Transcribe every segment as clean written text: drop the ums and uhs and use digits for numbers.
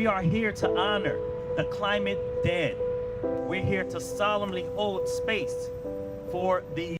We are here to honor the climate dead. We're here to solemnly hold space for the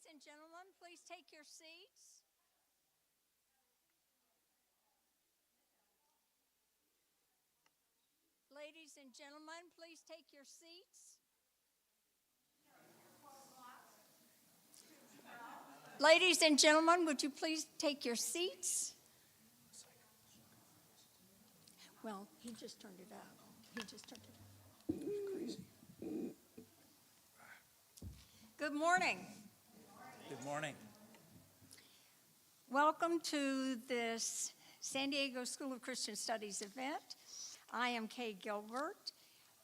Ladies and gentlemen, please take your seats. Ladies and gentlemen, please take your seats. Ladies and gentlemen, would you please take your seats? Well, he just turned it up. Good morning. Good morning. Welcome to this San Diego School of Christian Studies event. I am Kay Gilbert.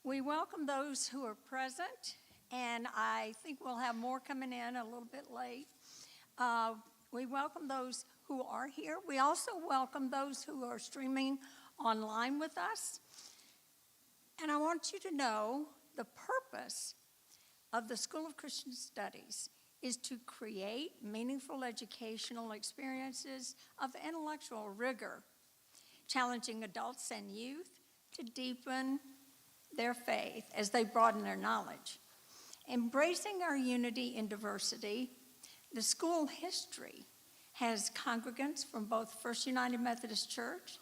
We welcome those who are present, and I think we'll have more coming in a little bit late. We welcome those who are here. We also welcome those who are streaming online with us. And I want you to know the purpose of the School of Christian Studies is to create meaningful educational experiences of intellectual rigor, challenging adults and youth to deepen their faith as they broaden their knowledge. Embracing our unity in diversity, the school history has congregants from both First United Methodist Church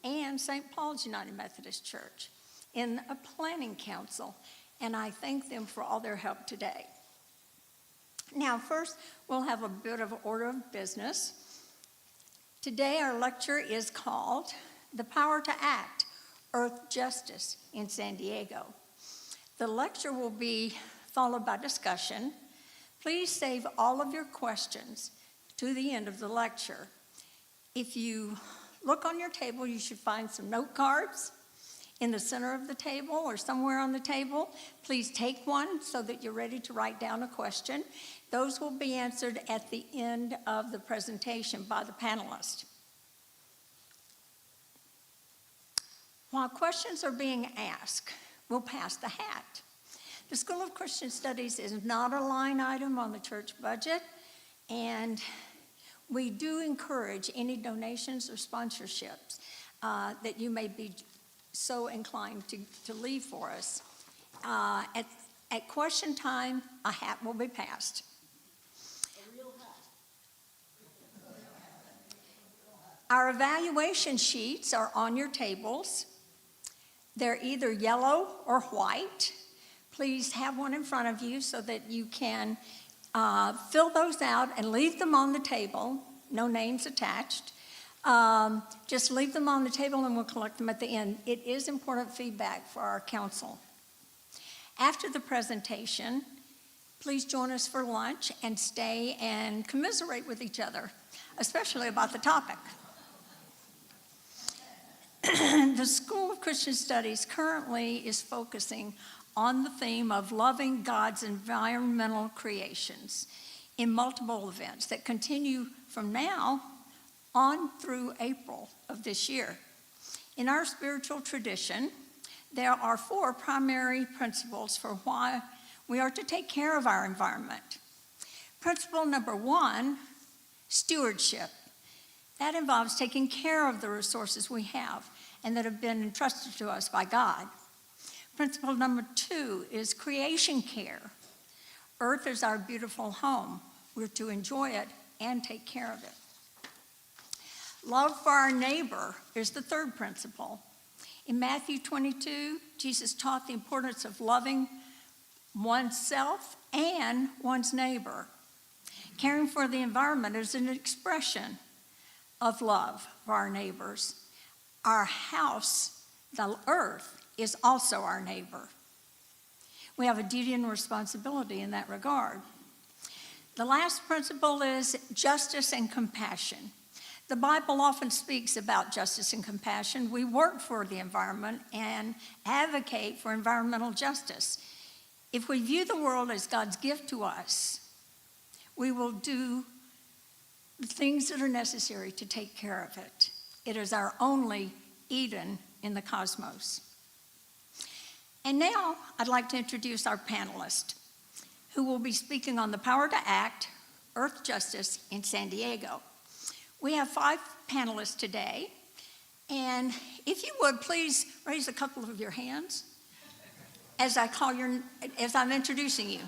and St. Paul's United Methodist Church in a planning council, and I thank them for all their help today. Now, first, we'll have a bit of order of business. Today, our lecture is called The Power to Act, Earth Justice in San Diego. The lecture will be followed by discussion. Please save all of your questions to the end of the lecture. If you look on your table, you should find some note cards in the center of the table or somewhere on the table. Please take one so that you're ready to write down a question. Those will be answered at the end of the presentation by the panelists. While questions are being asked, we'll pass the hat. The School of Christian Studies is not a line item on the church budget, and we do encourage any donations or sponsorships that you may be so inclined to leave for us. At question time, a hat will be passed. A real hat. Our evaluation sheets are on your tables. They're either yellow or white. Please have one in front of you so that you can fill those out and leave them on the table. No names attached. Just leave them on the table and we'll collect them at the end. It is important feedback for our council. After the presentation, please join us for lunch and stay and commiserate with each other, especially about the topic. The School of Christian Studies currently is focusing on the theme of loving God's environmental creations in multiple events that continue from now on through April of this year. In our spiritual tradition, there are 4 primary principles for why we are to take care of our environment. Principle number 1, stewardship. That involves taking care of the resources we have and that have been entrusted to us by God. Principle number 2 is creation care. Earth is our beautiful home. We're to enjoy it and take care of it. Love for our neighbor is the 3rd principle. In Matthew 22, Jesus taught the importance of loving oneself and one's neighbor. Caring for the environment is an expression of love for our neighbors. Our house, the earth, is also our neighbor. We have a duty and responsibility in that regard. The last principle is justice and compassion. The Bible often speaks about justice and compassion. We work for the environment and advocate for environmental justice. If we view the world as God's gift to us, we will do the things that are necessary to take care of it. It is our only Eden in the cosmos. And now I'd like to introduce our panelists who will be speaking on the power to act, Earth Justice in San Diego. We have 5 panelists today, and if you would please raise a couple of your hands as I'm introducing you.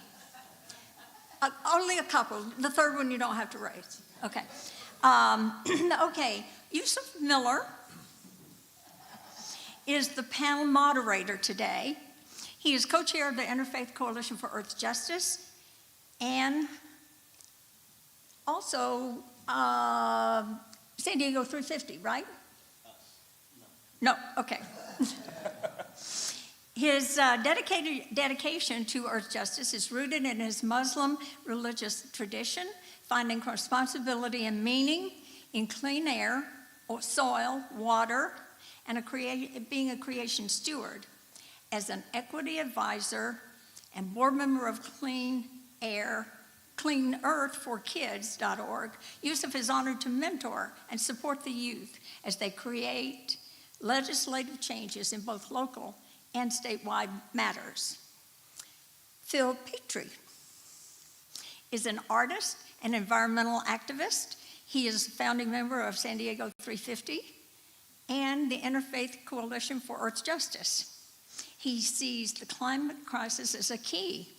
Only a couple. The third one you don't have to raise. Okay. Okay. Yusuf Miller is the panel moderator today. He is co-chair of the Interfaith Coalition for Earth Justice and also San Diego 350, right? No, okay. His dedication to earth justice is rooted in his Muslim religious tradition, finding responsibility and meaning in clean air, soil, water, and being a creation steward. As an equity advisor and board member of CleanEarth4Kids.org, Yusuf is honored to mentor and support the youth as they create legislative changes in both local and statewide matters. Phil Petrie is an artist and environmental activist. He is a founding member of San Diego 350 and the Interfaith Coalition for Earth Justice. He sees the climate crisis as a key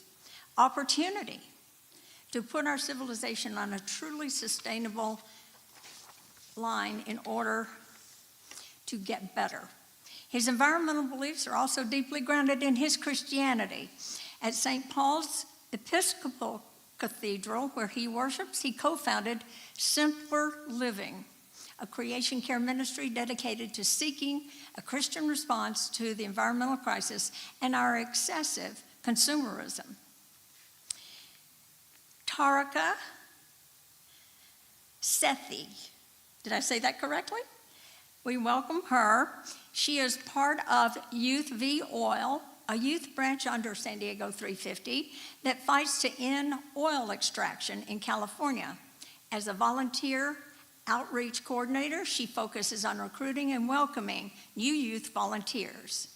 opportunity to put our civilization on a truly sustainable line in order to get better. His environmental beliefs are also deeply grounded in his Christianity. At St. Paul's Episcopal Cathedral, where he worships, he co-founded Simpler Living, a creation care ministry dedicated to seeking a Christian response to the environmental crisis and our excessive consumerism. Tarika Sethi, did I say that correctly? We welcome her. She is part of Youth v. Oil, a youth branch under San Diego 350 that fights to end oil extraction in California. As a volunteer outreach coordinator, she focuses on recruiting and welcoming new youth volunteers.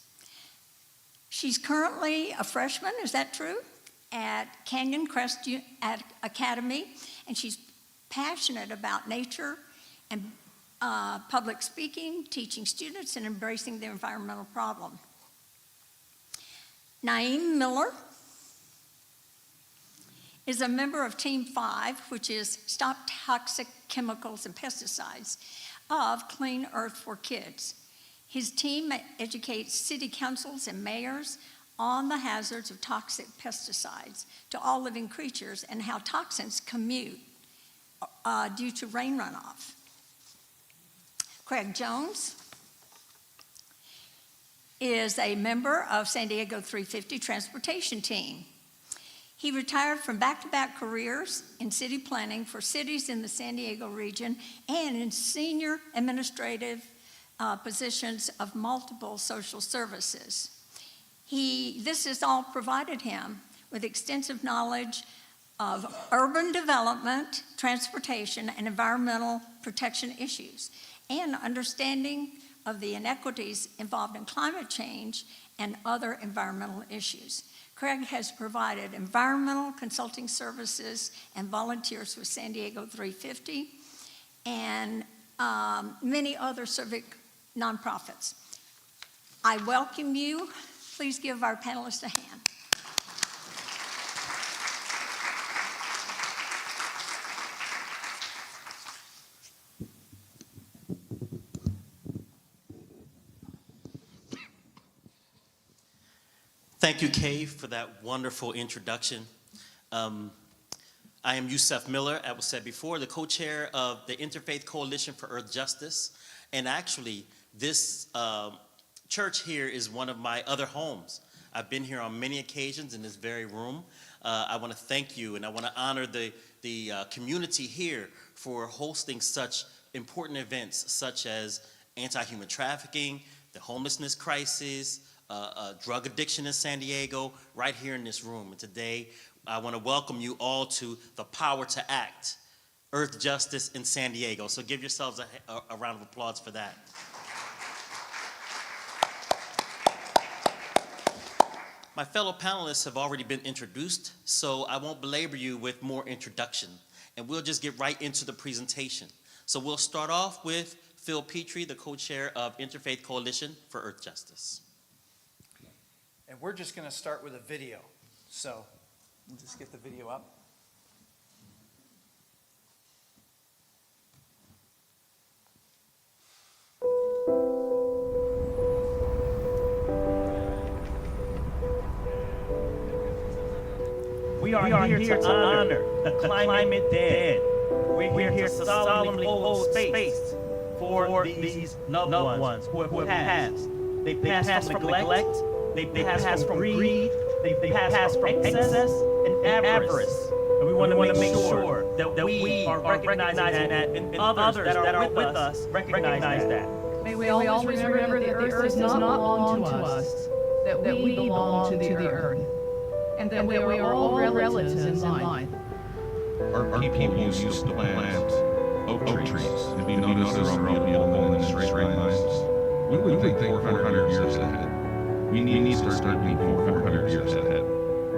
She's currently a freshman, is that true? At Canyon Crest Academy, and she's passionate about nature and public speaking, teaching students, and embracing the environmental problem. Naeem Miller is a member of Team 5, which is Stop Toxic Chemicals and Pesticides of Clean Earth for Kids. His team educates city councils and mayors on the hazards of toxic pesticides to all living creatures and how toxins commute due to rain runoff. Craig Jones is a member of San Diego 350 Transportation Team. He retired from back-to-back careers in city planning for cities in the San Diego region and in senior administrative positions of multiple social services. This has all provided him with extensive knowledge of urban development, transportation, and environmental protection issues, and understanding of the inequities involved in climate change and other environmental issues. Craig has provided environmental consulting services and volunteers with San Diego 350 and many other civic nonprofits. I welcome you. Please give our panelists a hand. Thank you, Kay, for that wonderful introduction. I am Yusuf Miller, as was said before, the co-chair of the Interfaith Coalition for Earth Justice. And actually, this church here is one of my other homes. I've been here on many occasions in this very room. I want to thank you, and I want to honor the community here for hosting such important events, such as anti-human trafficking, the homelessness crisis, drug addiction in San Diego, right here in this room. And today, I want to welcome you all to the Power to Act, Earth Justice in San Diego. So give yourselves a round of applause for that. My fellow panelists have already been introduced, so I won't belabor you with more introduction, and we'll just get right into the presentation. So we'll start off with Phil Petrie, the co-chair of Interfaith Coalition for Earth Justice. And we're just going to start with a video. So we'll just get the video up. We are here to honor the climate dead. We're here to solemnly hold space for these loved ones who have passed. They passed from neglect, they passed from greed, they passed from excess and avarice. And we want to make sure that we are recognizing that, and others that are with us recognize that. May we always remember that the earth does not belong to us, that we belong to the earth, and that we are all relatives in life. Our people used to plant oak trees. If you notice, they're all beautiful and straight lines. We would think 400 years ahead. We need to start thinking 400 years ahead.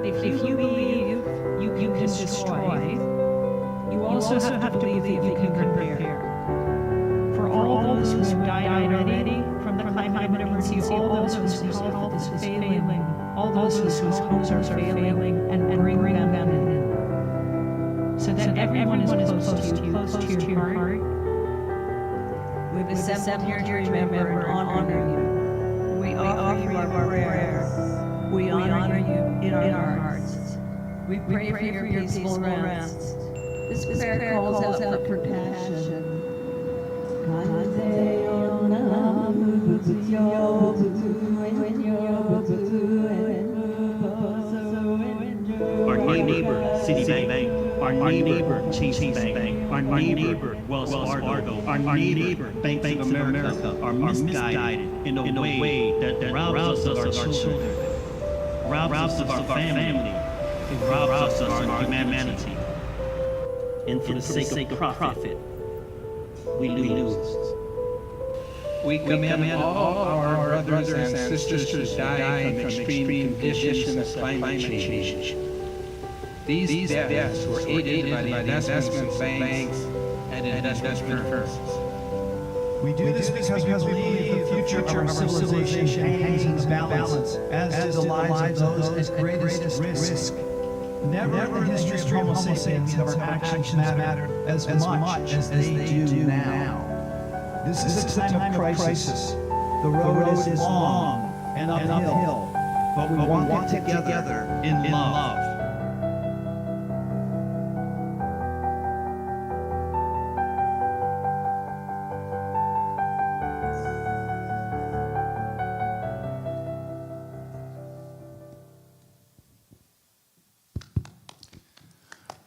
If you believe you can destroy, you also have to believe that you can prepare. For all those who have died already from the climate emergency, all those whose health is failing, all those whose homes are failing, and bring them in. So that everyone is close to your heart. We've assembled here to remember and honor you. We offer you our prayers. We honor you in our hearts. We pray for your peaceful rest. This prayer calls out for compassion. Our neighbor, Citibank, our neighbor, Chase Bank, our neighbor, Wells Fargo, our neighbor, Bank of America, are misguided in a way that robs us of our children, robs us of our family, and robs us of our humanity. And for the sake of profit, we lose. We commend all our brothers and sisters who died from extreme conditions of climate change. These deaths were aided by the investment banks and investment firms. We do this because we believe the future of our civilization hangs in the balance, as do the lives of those at greatest risk. Never in the history of Homo sapiens have our actions mattered as much as they do now. This is a time of crisis. The road is long and uphill, but we walk it together in love.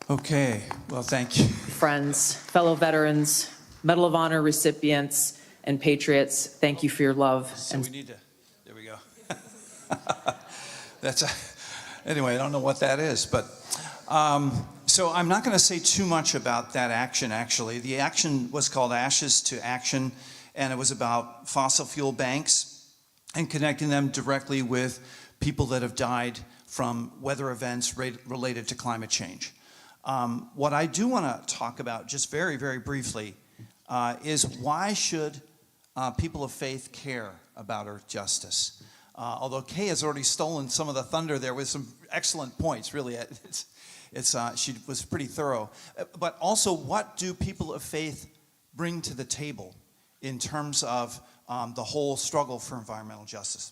Okay, well, thank you. Friends, fellow veterans, Medal of Honor recipients, and patriots, thank you for your love. So we need to, there we go. Anyway, I don't know what that is, but, so I'm not going to say too much about that action, actually. The action was called Ashes to Action, and it was about fossil fuel banks and connecting them directly with people that have died from weather events related to climate change. What I do want to talk about, just very, very briefly, is why should people of faith care about earth justice? Although Kay has already stolen some of the thunder there with some excellent points, really. She was pretty thorough. But also, what do people of faith bring to the table in terms of the whole struggle for environmental justice?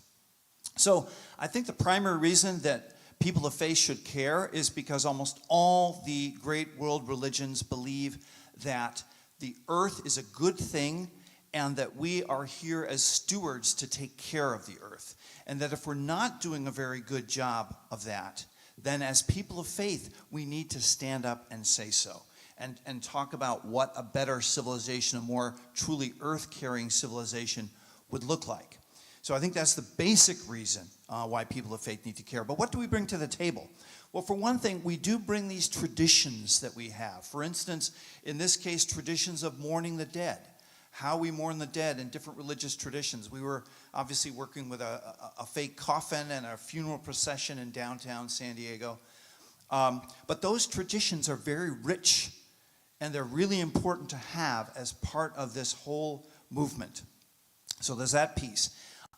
So I think the primary reason that people of faith should care is because almost all the great world religions believe that the earth is a good thing and that we are here as stewards to take care of the earth. And that if we're not doing a very good job of that, then as people of faith, we need to stand up and say so and talk about what a better civilization, a more truly earth-carrying civilization would look like. So I think that's the basic reason why people of faith need to care. But what do we bring to the table? Well, for one thing, we do bring these traditions that we have. For instance, in this case, traditions of mourning the dead, how we mourn the dead in different religious traditions. We were obviously working with a fake coffin and a funeral procession in downtown San Diego. But those traditions are very rich, and they're really important to have as part of this whole movement. So there's that piece.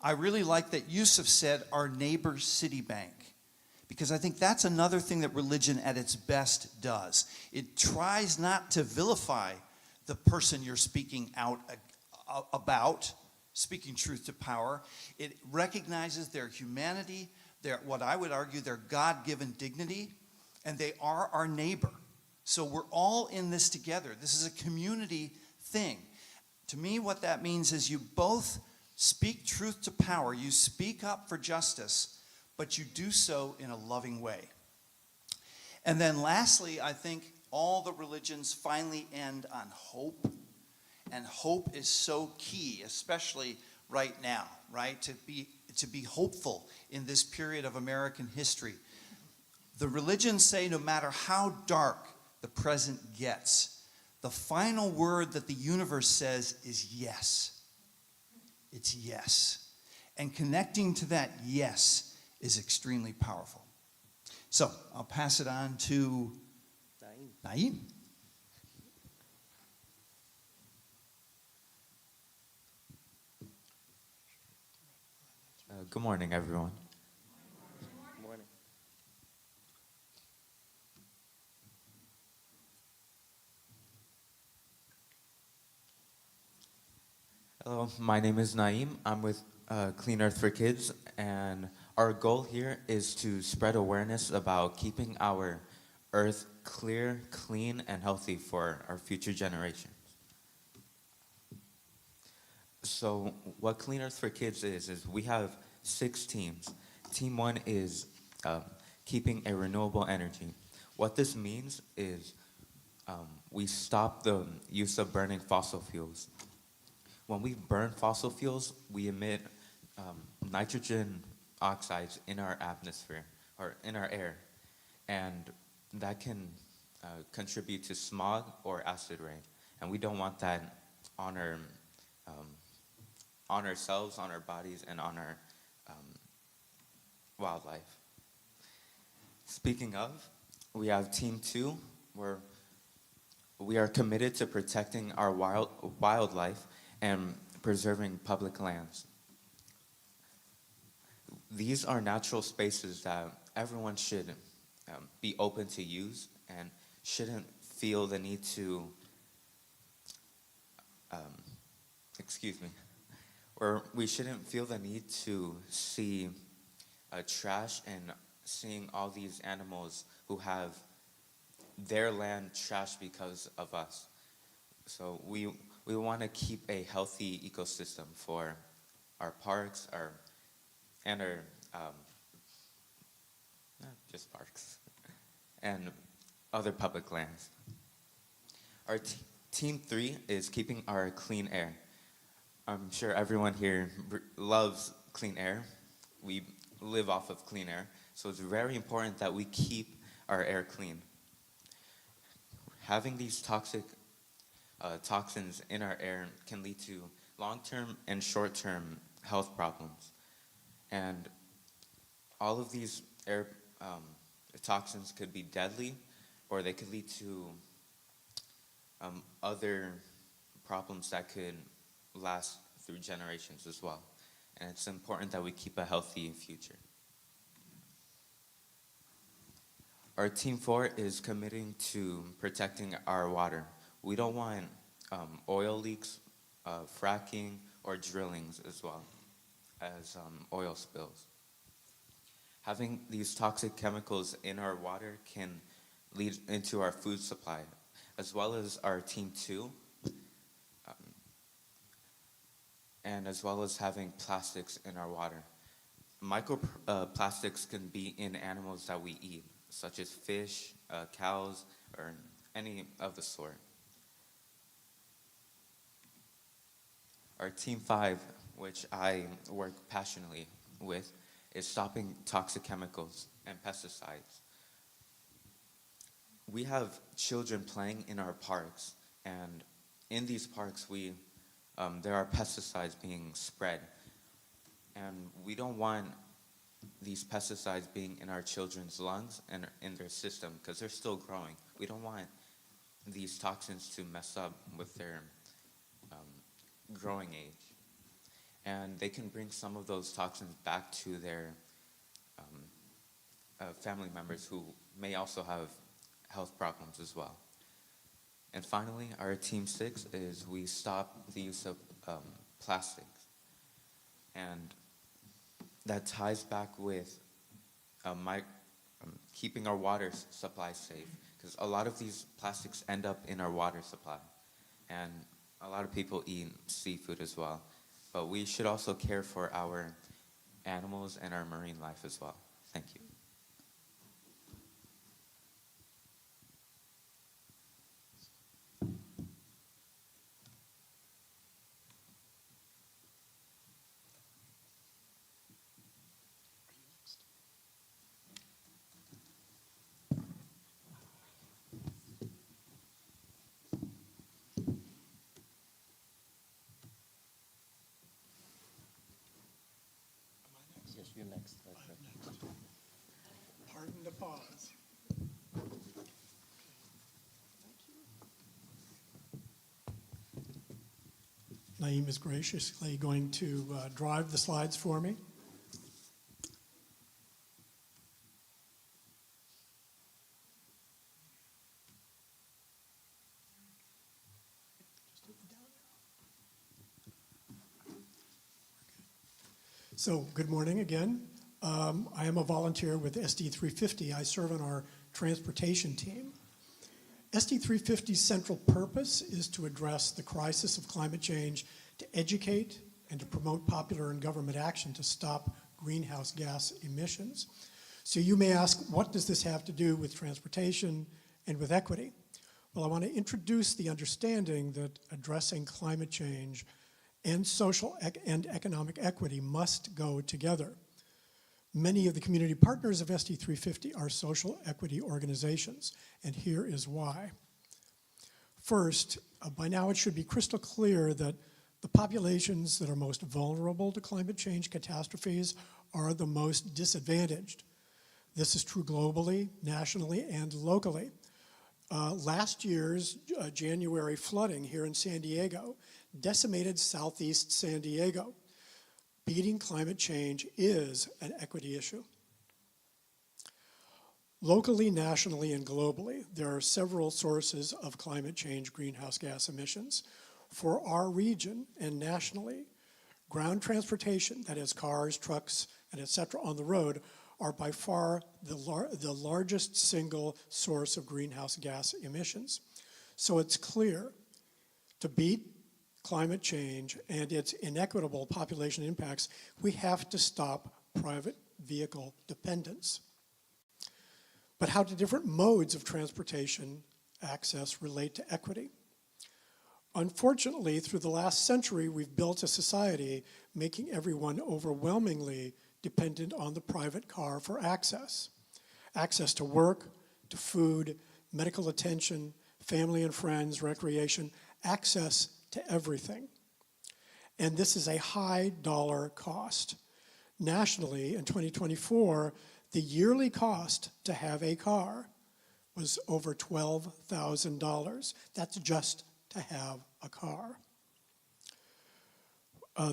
I really like that Yusuf said our neighbor Citibank, because I think that's another thing that religion at its best does. It tries not to vilify the person you're speaking out about, speaking truth to power. It recognizes their humanity, their, what I would argue, their God-given dignity, and they are our neighbor. So we're all in this together. This is a community thing. To me, what that means is you both speak truth to power. You speak up for justice, but you do so in a loving way. And then lastly, I think all the religions finally end on hope. And hope is so key, especially right now, right? To be hopeful in this period of American history. The religions say no matter how dark the present gets, the final word that the universe says is yes. It's yes. And connecting to that yes is extremely powerful. So I'll pass it on to Naeem. Good morning, everyone. Morning. Hello, my name is Naeem. I'm with Clean Earth for Kids, and our goal here is to spread awareness about keeping our earth clear, clean, and healthy for our future generations. So what Clean Earth for Kids is we have 6 teams. Team 1 is keeping a renewable energy. What this means is we stop the use of burning fossil fuels. When we burn fossil fuels, we emit nitrogen oxides in our atmosphere, or in our air, and that can contribute to smog or acid rain. And we don't want that on ourselves, on our bodies, and on our wildlife. Speaking of, we have Team 2, where we are committed to protecting our wildlife and preserving public lands. These are natural spaces that everyone should be open to use and shouldn't feel the need to, or we shouldn't feel the need to see trash and seeing all these animals who have their land trashed because of us. So we want to keep a healthy ecosystem for our parks, just parks, and other public lands. Our Team 3 is keeping our clean air. I'm sure everyone here loves clean air. We live off of clean air, so it's very important that we keep our air clean. Having these toxins in our air can lead to long-term and short-term health problems. And all of these air toxins could be deadly, or they could lead to other problems that could last through generations as well. And it's important that we keep a healthy future. Our Team 4 is committing to protecting our water. We don't want oil leaks, fracking, or drillings as well as oil spills. Having these toxic chemicals in our water can lead into our food supply, as well as our Team 2, and as well as having plastics in our water. Microplastics can be in animals that we eat, such as fish, cows, or any of the sort. Our Team 5, which I work passionately with, is stopping toxic chemicals and pesticides. We have children playing in our parks, and in these parks there are pesticides being spread. And we don't want these pesticides being in our children's lungs and in their system, because they're still growing. We don't want these toxins to mess up with their growing age. And they can bring some of those toxins back to their family members who may also have health problems as well. And finally, our Team 6 is we stop the use of plastics. And that ties back with keeping our supply safe, because a lot of these plastics end up in our water supply, and a lot of people eat seafood as well. But we should also care for our animals and our marine life as well. Thank you. Yes, you're next. Pardon the pause. Naeem is graciously going to drive the slides for me. So, good morning again. I am a volunteer with SD 350. I serve on our transportation team. SD 350's central purpose is to address the crisis of climate change, to educate and to promote popular and government action to stop greenhouse gas emissions. So you may ask, what does this have to do with transportation and with equity? Well, I want to introduce the understanding that addressing climate change and social and economic equity must go together. Many of the community partners of SD 350 are social equity organizations, and here is why. First, by now it should be crystal clear that the populations that are most vulnerable to climate change catastrophes are the most disadvantaged. This is true globally, nationally, and locally. Last year's January flooding here in San Diego decimated southeast San Diego. Beating climate change is an equity issue. Locally, nationally, and globally, there are several sources of climate change greenhouse gas emissions. For our region and nationally, ground transportation, that is cars, trucks, and et cetera on the road, are by far the largest single source of greenhouse gas emissions. So it's clear to beat climate change and its inequitable population impacts, we have to stop private vehicle dependence. But how do different modes of transportation access relate to equity? Unfortunately, through the last century, we've built a society making everyone overwhelmingly dependent on the private car for access. Access to work, to food, medical attention, family and friends, recreation, access to everything. And this is a high dollar cost. Nationally, in 2024, the yearly cost to have a car was over $12,000. That's just to have a car.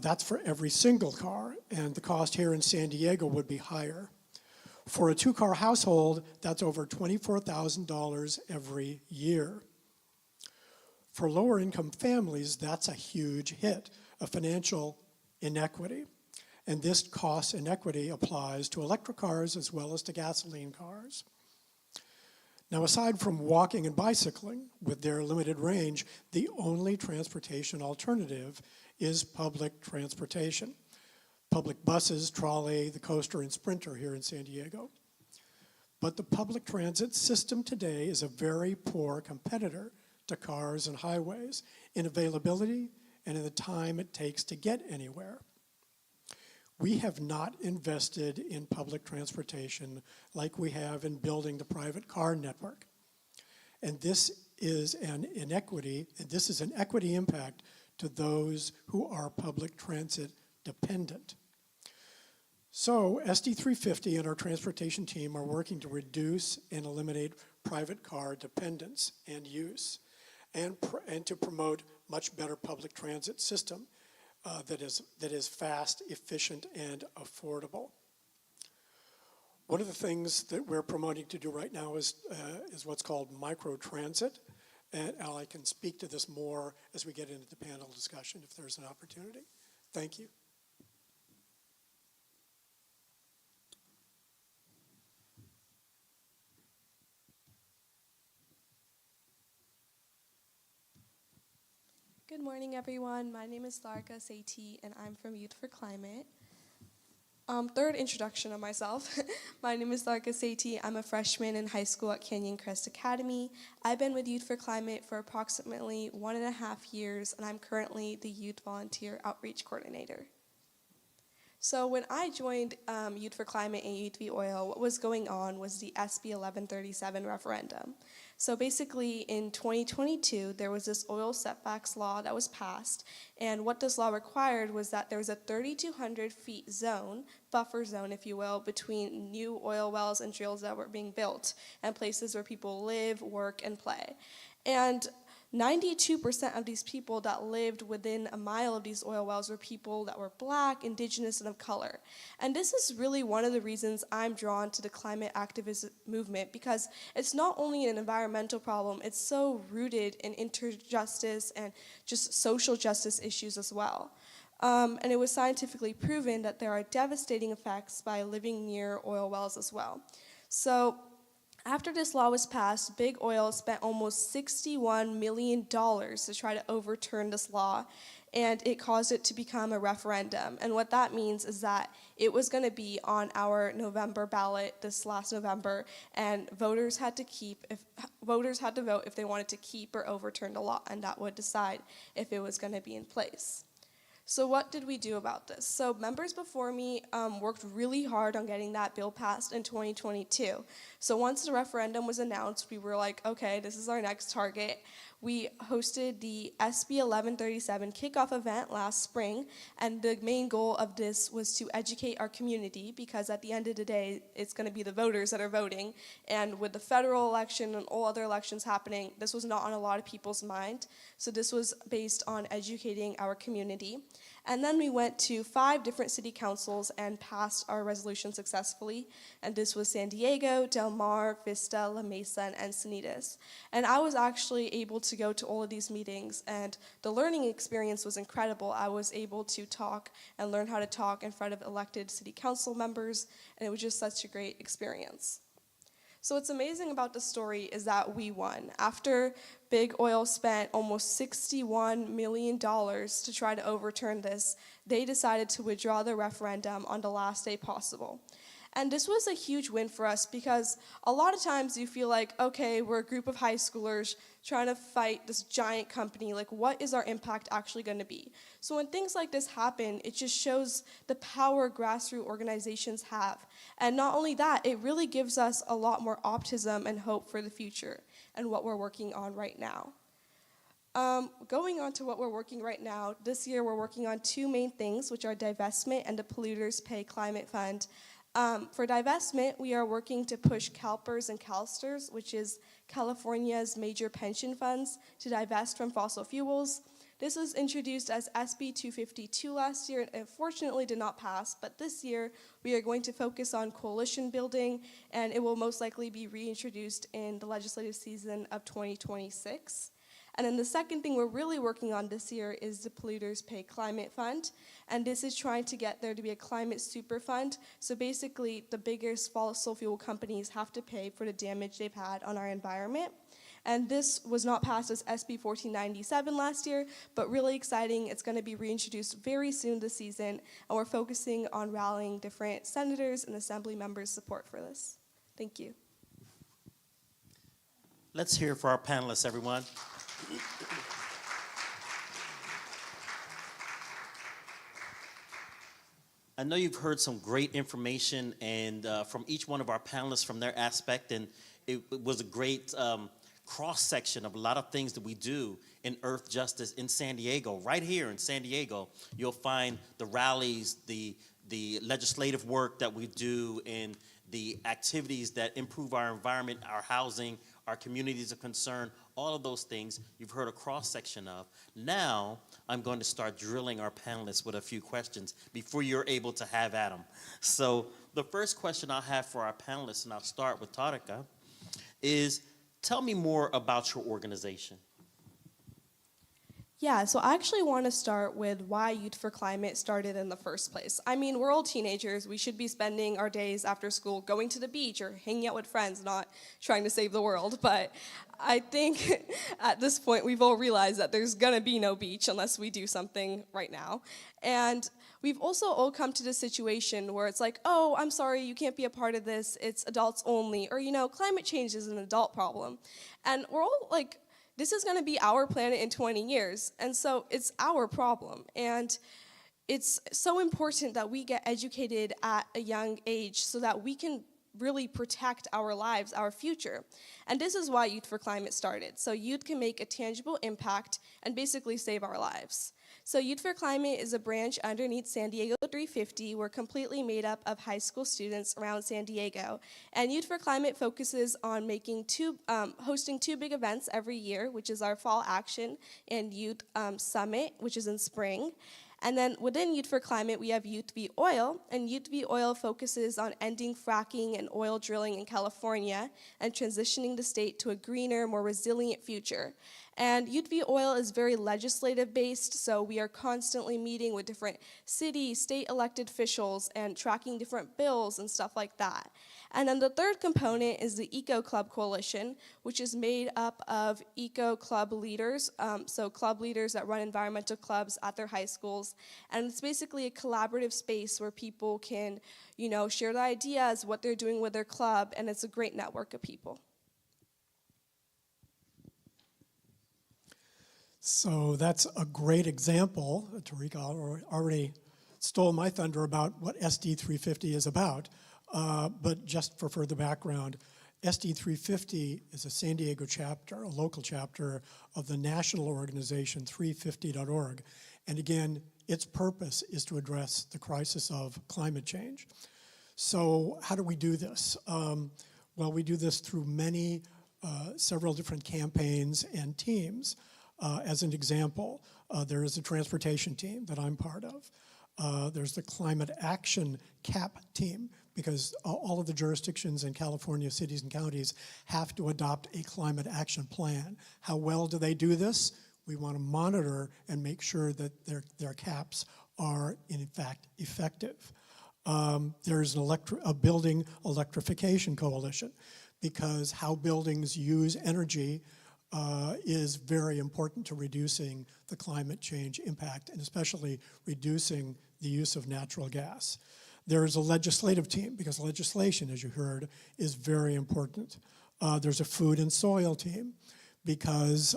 That's for every single car, and the cost here in San Diego would be higher. For a two-car household, that's over $24,000 every year. For lower income families, that's a huge hit, a financial inequity. And this cost inequity applies to electric cars as well as to gasoline cars. Now, aside from walking and bicycling with their limited range, the only transportation alternative is public transportation. Public buses, trolley, the coaster, and sprinter here in San Diego. But the public transit system today is a very poor competitor to cars and highways in availability and in the time it takes to get anywhere. We have not invested in public transportation like we have in building the private car network. And this is an inequity, and this is an equity impact to those who are public transit dependent. So SD 350 and our transportation team are working to reduce and eliminate private car dependence and use, and to promote much better public transit system that is fast, efficient, and affordable. One of the things that we're promoting to do right now is what's called microtransit, and I can speak to this more as we get into the panel discussion if there's an opportunity. Thank you. Good morning, everyone. My name is Larka Satie, and I'm from Youth for Climate. Third introduction of myself. My name is Larka Satie. I'm a freshman in high school at Canyon Crest Academy. I've been with Youth for Climate for approximately 1.5 years, and I'm currently the Youth Volunteer Outreach Coordinator. So when I joined Youth for Climate and Youth v. Oil, what was going on was the SB 1137 referendum. So basically in 2022, there was this oil setbacks law that was passed, and what this law required was that there was a 3,200 feet zone, buffer zone if you will, between new oil wells and drills that were being built and places where people live, work, and play. And 92% of these people that lived within a mile of these oil wells were people that were Black, Indigenous, and of color. And this is really one of the reasons I'm drawn to the climate activism movement, because it's not only an environmental problem, it's so rooted in interjustice and just social justice issues as well. And it was scientifically proven that there are devastating effects by living near oil wells as well. So after this law was passed, Big Oil spent almost $61 million to try to overturn this law, and it caused it to become a referendum. And what that means is that it was going to be on our November ballot this last November, and voters had to vote if they wanted to keep or overturn the law, and that would decide if it was going to be in place. So what did we do about this? So members before me worked really hard on getting that bill passed in 2022. So once the referendum was announced, we were like, okay, this is our next target. We hosted the SB 1137 kickoff event last spring, and the main goal of this was to educate our community, because at the end of the day, it's going to be the voters that are voting, and with the federal election and all other elections happening, this was not on a lot of people's mind. So this was based on educating our community. And then we went to 5 different city councils and passed our resolution successfully. And this was San Diego, Del Mar, Vista, La Mesa, and Encinitas. And I was actually able to go to all of these meetings, and the learning experience was incredible. I was able to talk and learn how to talk in front of elected city council members, and it was just such a great experience. So what's amazing about the story is that we won. After Big Oil spent almost $61 million to try to overturn this, they decided to withdraw the referendum on the last day possible. And this was a huge win for us, because a lot of times you feel like, okay, we're a group of high schoolers trying to fight this giant company. Like, what is our impact actually going to be? So when things like this happen, it just shows the power grassroots organizations have. And not only that, it really gives us a lot more optimism and hope for the future and what we're working on right now. Going on to what we're working right now, this year we're working on 2 main things, which are divestment and the Polluters Pay Climate Fund. For divestment, we are working to push CalPERS and CalSTRS, which is California's major pension funds, to divest from fossil fuels. This was introduced as SB 252 last year and unfortunately did not pass, but this year we are going to focus on coalition building, and it will most likely be reintroduced in the legislative season of 2026. And then the second thing we're really working on this year is the Polluters Pay Climate Fund. And this is trying to get there to be a climate super fund. So basically, the biggest fossil fuel companies have to pay for the damage they've had on our environment. And this was not passed as SB 1497 last year, but really exciting. It's going to be reintroduced very soon this season. And we're focusing on rallying different senators and assembly members' support for this. Thank you. Let's hear for our panelists, everyone. I know you've heard some great information and from each one of our panelists from their aspect, and it was a great cross-section of a lot of things that we do in Earth Justice in San Diego. Right here in San Diego, you'll find the rallies, the legislative work that we do, and the activities that improve our environment, our housing, our communities of concern, all of those things you've heard a cross-section of. Now, I'm going to start drilling our panelists with a few questions before you're able to have at them. So the first question I'll have for our panelists, and I'll start with Tarika, is tell me more about your organization. Yeah, so I actually want to start with why Youth for Climate started in the first place. I mean, we're all teenagers. We should be spending our days after school going to the beach or hanging out with friends, not trying to save the world. But I think at this point, we've all realized that there's going to be no beach unless we do something right now. And we've also all come to this situation where it's like, oh, I'm sorry, you can't be a part of this. It's adults only. Or, climate change is an adult problem. And we're all like, this is going to be our planet in 20 years, and so it's our problem. And it's so important that we get educated at a young age so that we can really protect our lives, our future. And this is why Youth for Climate started, so youth can make a tangible impact and basically save our lives. So Youth for Climate is a branch underneath San Diego 350. We're completely made up of high school students around San Diego. And Youth for Climate focuses on hosting two big events every year, which is our Fall Action and Youth Summit, which is in spring. And then within Youth for Climate, we have Youth v. Oil, and Youth v. Oil focuses on ending fracking and oil drilling in California and transitioning the state to a greener, more resilient future. And Youth v. Oil is very legislative based, so we are constantly meeting with different city, state elected officials and tracking different bills and stuff like that. And then the third component is the Eco Club Coalition, which is made up of eco club leaders, so club leaders that run environmental clubs at their high schools. And it's basically a collaborative space where people can, share their ideas, what they're doing with their club, and it's a great network of people. So that's a great example. Tarika already stole my thunder about what SD 350 is about. But just for further background, SD 350 is a San Diego chapter, a local chapter of the national organization 350.org. And again, its purpose is to address the crisis of climate change. So how do we do this? Well, we do this through several different campaigns and teams. As an example, there is a transportation team that I'm part of. There's the Climate Action CAP team, because all of the jurisdictions in California, cities and counties, have to adopt a climate action plan. How well do they do this? We want to monitor and make sure that their caps are in fact effective. There's a building electrification coalition, because how buildings use energy is very important to reducing the climate change impact, and especially reducing the use of natural gas. There is a legislative team, because legislation, as you heard, is very important. There's a food and soil team, because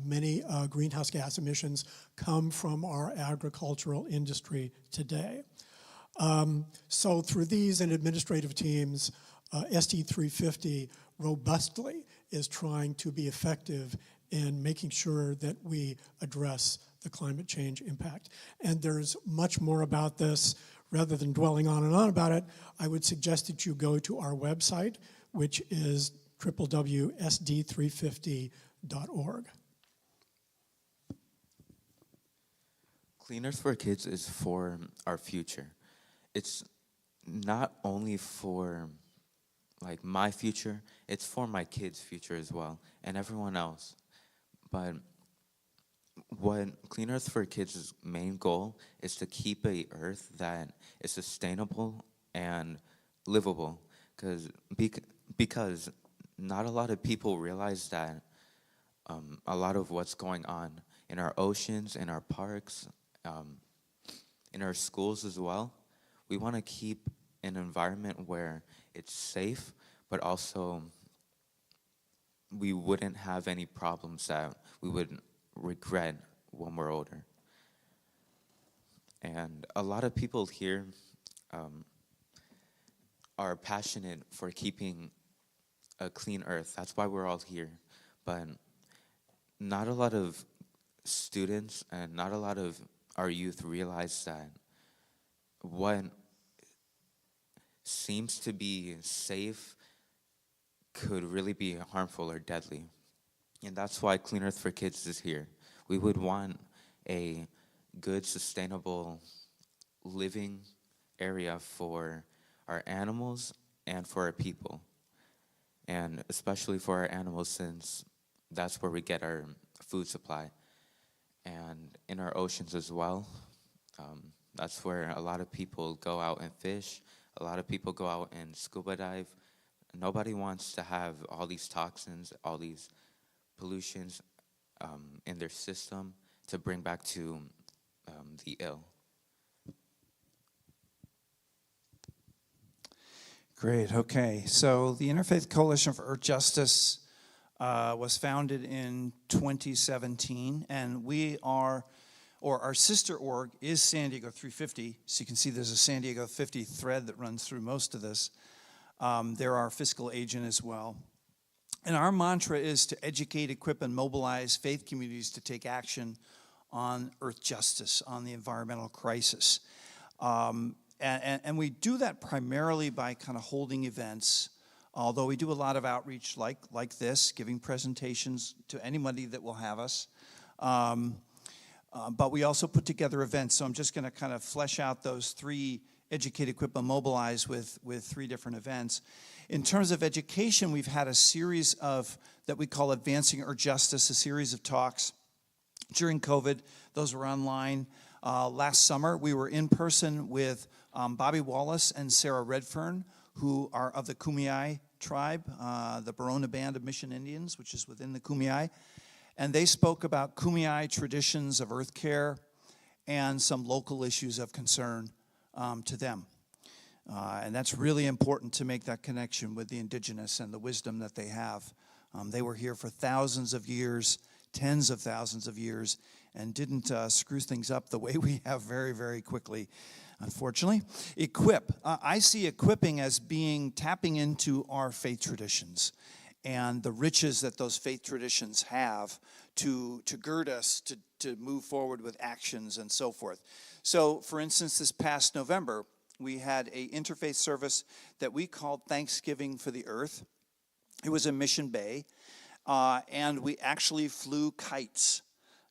many greenhouse gas emissions come from our agricultural industry today. So through these and administrative teams, SD 350 robustly is trying to be effective in making sure that we address the climate change impact. And there's much more about this. Rather than dwelling on and on about it, I would suggest that you go to our website, which is www.sd350.org. Clean Earth for Kids is for our future. It's not only for my future, it's for my kids' future as well, and everyone else. But what Clean Earth for Kids' main goal is to keep a Earth that is sustainable and livable, because not a lot of people realize that a lot of what's going on in our oceans, in our parks, in our schools as well, we want to keep an environment where it's safe, but also we wouldn't have any problems that we would regret when we're older. And a lot of people here are passionate for keeping a clean earth. That's why we're all here. But not a lot of students and not a lot of our youth realize that what seems to be safe could really be harmful or deadly. And that's why Clean Earth for Kids is here. We would want a good, sustainable living area for our animals and for our people. And especially for our animals, since that's where we get our food supply. and in our oceans as well. That's where a lot of people go out and fish. A lot of people go out and scuba dive. Nobody wants to have all these toxins, all these pollutions in their system to bring back to the ill. Great, okay. So the Interfaith Coalition for Earth Justice was founded in 2017, and we are, or our sister org is San Diego 350. So you can see there's a San Diego 50 thread that runs through most of this. They're our fiscal agent as well. And our mantra is to educate, equip, and mobilize faith communities to take action on earth justice, on the environmental crisis. And we do that primarily by kind of holding events, although we do a lot of outreach like this, giving presentations to anybody that will have us. But we also put together events, so I'm just going to kind of flesh out those three: educate, equip, and mobilize with three different events. In terms of education, we've had a series of, that we call Advancing Earth Justice, a series of talks during COVID. Those were online. Last summer, we were in person with Bobby Wallace and Sarah Redfern, who are of the Kumeyaay tribe, the Barona Band of Mission Indians, which is within the Kumeyaay. And they spoke about Kumeyaay traditions of earth care and some local issues of concern to them. And that's really important to make that connection with the indigenous and the wisdom that they have. They were here for thousands of years, tens of thousands of years, and didn't screw things up the way we have very, very quickly, unfortunately. Equip. I see equipping as being tapping into our faith traditions and the riches that those faith traditions have to gird us to move forward with actions and so forth. So, for instance, this past November, we had an interfaith service that we called Thanksgiving for the Earth. It was in Mission Bay, and we actually flew kites.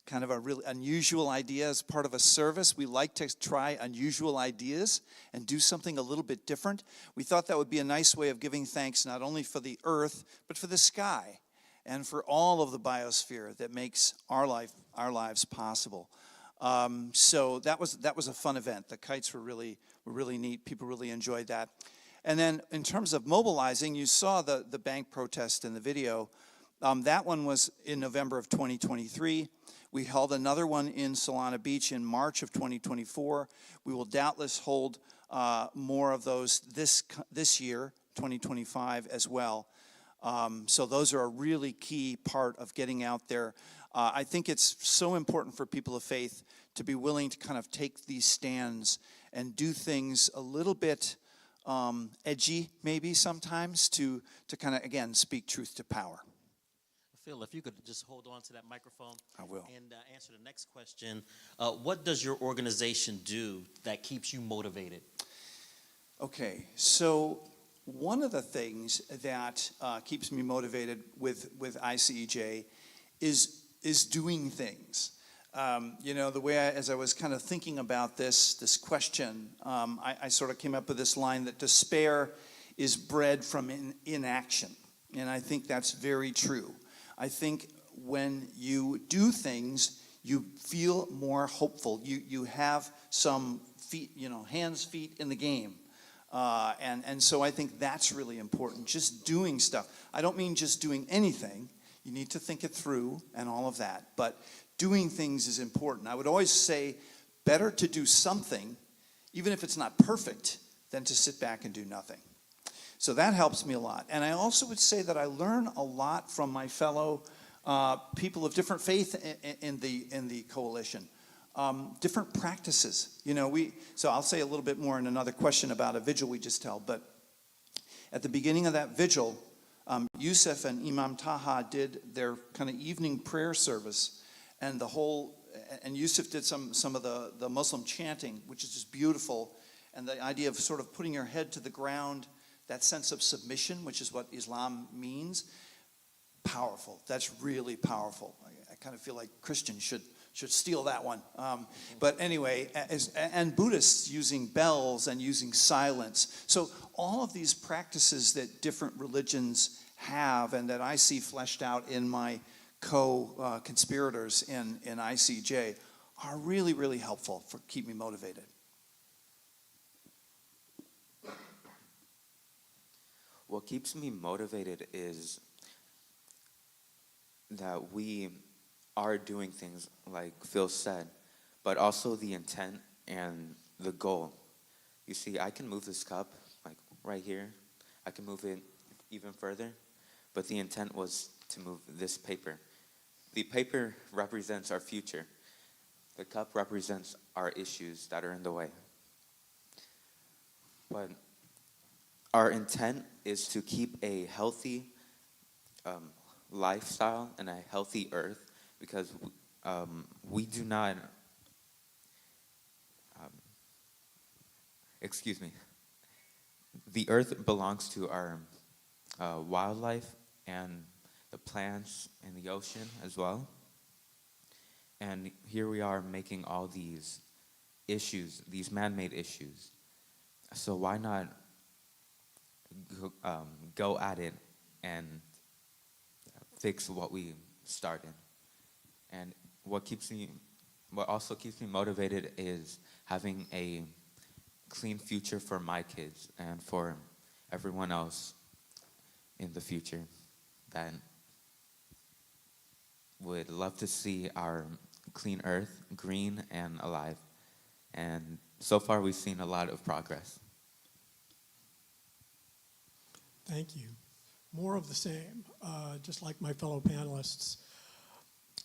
Kind of a really unusual idea as part of a service. We like to try unusual ideas and do something a little bit different. We thought that would be a nice way of giving thanks not only for the earth, but for the sky and for all of the biosphere that makes our lives possible. So that was a fun event. The kites were really neat. People really enjoyed that. And then in terms of mobilizing, you saw the bank protest in the video. That one was in November of 2023. We held another one in Solana Beach in March of 2024. We will doubtless hold more of those this year, 2025, as well. So those are a really key part of getting out there. I think it's so important for people of faith to be willing to kind of take these stands and do things a little bit edgy, maybe sometimes, to kind of, again, speak truth to power. Phil, if you could just hold on to that microphone. I will. And answer the next question. What does your organization do that keeps you motivated? Okay, so one of the things that keeps me motivated with ICEJ is doing things. The way as I was kind of thinking about this question, I sort of came up with this line that despair is bred from inaction. And I think that's very true. I think when you do things, you feel more hopeful. You have some feet, hands, feet in the game. And so I think that's really important, just doing stuff. I don't mean just doing anything. You need to think it through and all of that. But doing things is important. I would always say better to do something, even if it's not perfect, than to sit back and do nothing. So that helps me a lot. And I also would say that I learn a lot from my fellow people of different faith in the coalition. Different practices. So I'll say a little bit more in another question about a vigil we just held. But at the beginning of that vigil, Yusuf and Imam Taha did their kind of evening prayer service. And Yusuf did some of the Muslim chanting, which is just beautiful. And the idea of sort of putting your head to the ground, that sense of submission, which is what Islam means, powerful. That's really powerful. I kind of feel like Christians should steal that one. But anyway, and Buddhists using bells and using silence. So all of these practices that different religions have and that I see fleshed out in my co-conspirators in ICJ are really, really helpful for keep me motivated. What keeps me motivated is that we are doing things like Phil said, but also the intent and the goal. You see, I can move this cup like right here. I can move it even further, but the intent was to move this paper. The paper represents our future. The cup represents our issues that are in the way. But our intent is to keep a healthy lifestyle and a healthy earth, because we do not, the earth belongs to our wildlife and the plants and the ocean as well. And here we are making all these issues, these man-made issues. So why not go at it and fix what we started? And what also keeps me motivated is having a clean future for my kids and for everyone else in the future that would love to see our clean earth green and alive. And so far we've seen a lot of progress. Thank you. More of the same, just like my fellow panelists.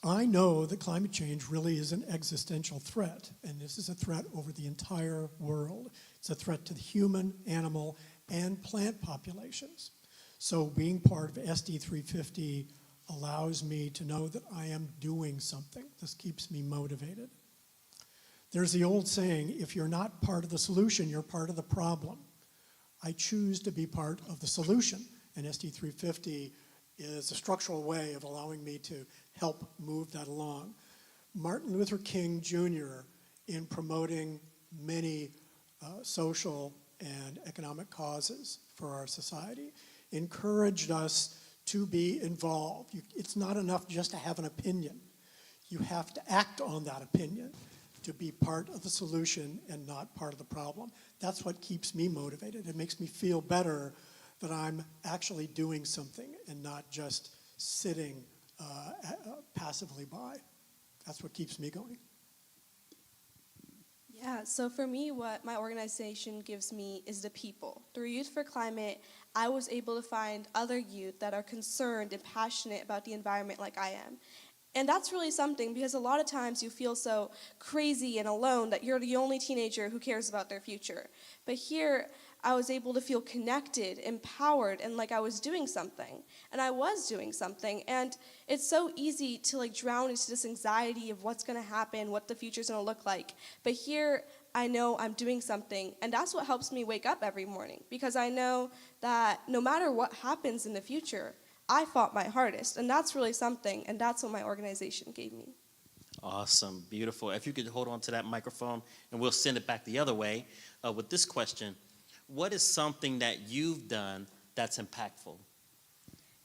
I know that climate change really is an existential threat, and this is a threat over the entire world. It's a threat to the human, animal, and plant populations. So being part of SD 350 allows me to know that I am doing something. This keeps me motivated. There's the old saying, if you're not part of the solution, you're part of the problem. I choose to be part of the solution, and SD 350 is a structural way of allowing me to help move that along. Martin Luther King Jr., in promoting many social and economic causes for our society, encouraged us to be involved. It's not enough just to have an opinion. You have to act on that opinion to be part of the solution and not part of the problem. That's what keeps me motivated. It makes me feel better that I'm actually doing something and not just sitting passively by. That's what keeps me going. Yeah, so for me, what my organization gives me is the people. Through Youth for Climate, I was able to find other youth that are concerned and passionate about the environment like I am. And that's really something, because a lot of times you feel so crazy and alone that you're the only teenager who cares about their future. But here, I was able to feel connected, empowered, and like I was doing something. And I was doing something. And it's so easy to drown into this anxiety of what's going to happen, what the future's going to look like. But here, I know I'm doing something. And that's what helps me wake up every morning, because I know that no matter what happens in the future, I fought my hardest. And that's really something. And that's what my organization gave me. Awesome, beautiful. If you could hold on to that microphone, and we'll send it back the other way with this question. What is something that you've done that's impactful?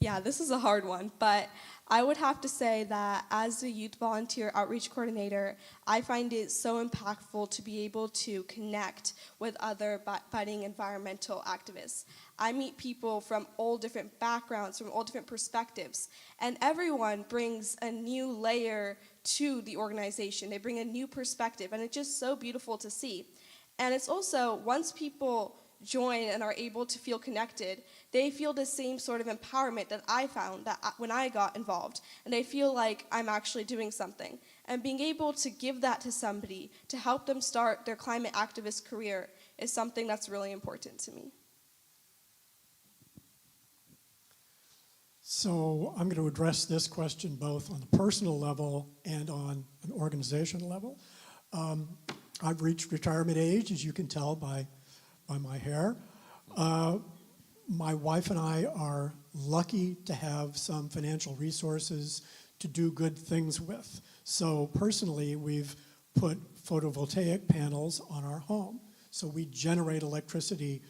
Yeah, this is a hard one, but I would have to say that as a youth volunteer outreach coordinator, I find it so impactful to be able to connect with other budding environmental activists. I meet people from all different backgrounds, from all different perspectives, and everyone brings a new layer to the organization. They bring a new perspective, and it's just so beautiful to see. And it's also, once people join and are able to feel connected, they feel the same sort of empowerment that I found when I got involved. And they feel like I'm actually doing something. And being able to give that to somebody to help them start their climate activist career is something that's really important to me. So I'm going to address this question both on the personal level and on an organizational level. I've reached retirement age, as you can tell by my hair. My wife and I are lucky to have some financial resources to do good things with. So personally, we've put photovoltaic panels on our home. So we generate electricity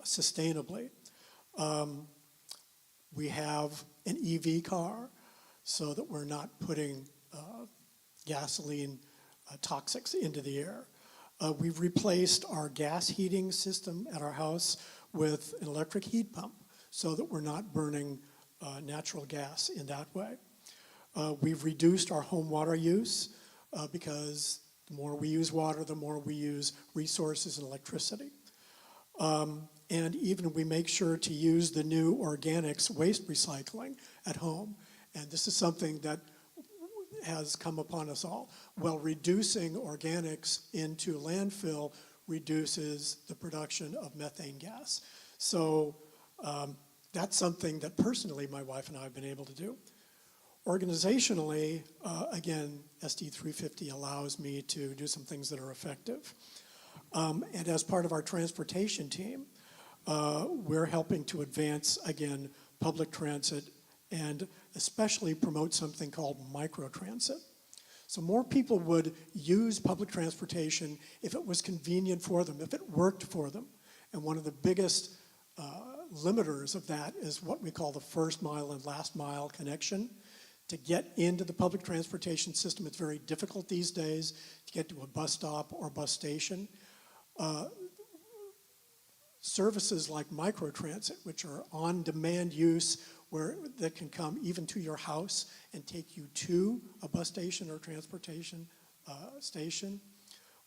sustainably. We have an EV car. so that we're not putting gasoline toxics into the air. We've replaced our gas heating system at our house with an electric heat pump so that we're not burning natural gas in that way. We've reduced our home water use because the more we use water, the more we use resources and electricity. And even we make sure to use the new organics waste recycling at home. And this is something that has come upon us all. Well, reducing organics into landfill reduces the production of methane gas. So that's something that personally my wife and I have been able to do. Organizationally, again, SD 350 allows me to do some things that are effective. And as part of our transportation team, we're helping to advance, again, public transit and especially promote something called microtransit. So more people would use public transportation if it was convenient for them, if it worked for them. And one of the biggest limiters of that is what we call the first mile and last mile connection. To get into the public transportation system, it's very difficult these days to get to a bus stop or bus station. Services like microtransit, which are on-demand use, that can come even to your house and take you to a bus station or transportation station,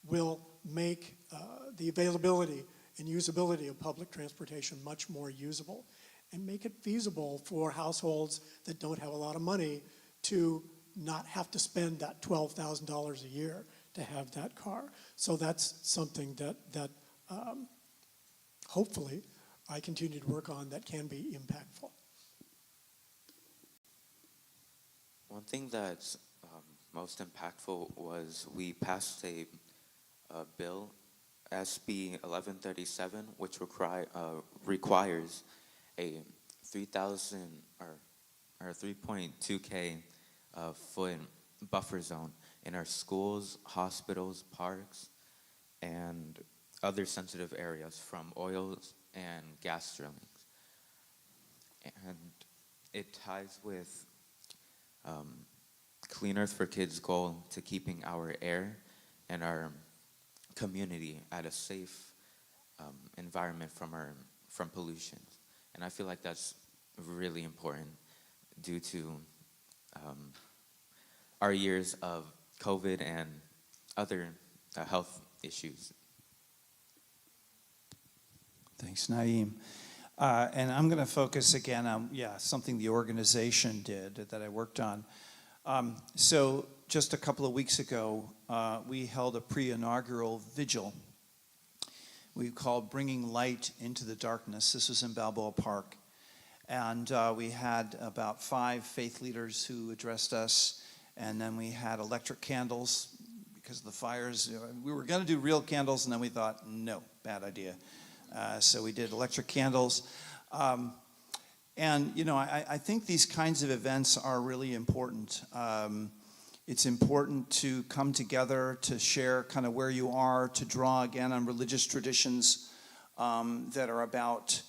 will make the availability and usability of public transportation much more usable and make it feasible for households that don't have a lot of money to not have to spend that $12,000 a year to have that car. So that's something that hopefully I continue to work on that can be impactful. One thing that's most impactful was we passed a bill, SB 1137, which requires a 3,000 or 3.2K foot buffer zone in our schools, hospitals, parks, and other sensitive areas from oils and gas drillings. And it ties with Clean Earth for Kids' goal to keeping our air and our community at a safe environment from pollution. And I feel like that's really important due to our years of COVID and other health issues. Thanks, Naeem. And I'm going to focus again on, something the organization did that I worked on. So just a couple of weeks ago, we held a pre-inaugural vigil we called Bringing Light into the Darkness. This was in Balboa Park. And we had about 5 faith leaders who addressed us. And then we had electric candles because of the fires. We were going to do real candles, and then we thought, no, bad idea. So we did electric candles. And, I think these kinds of events are really important. It's important to come together, to share kind of where you are, to draw again on religious traditions that are about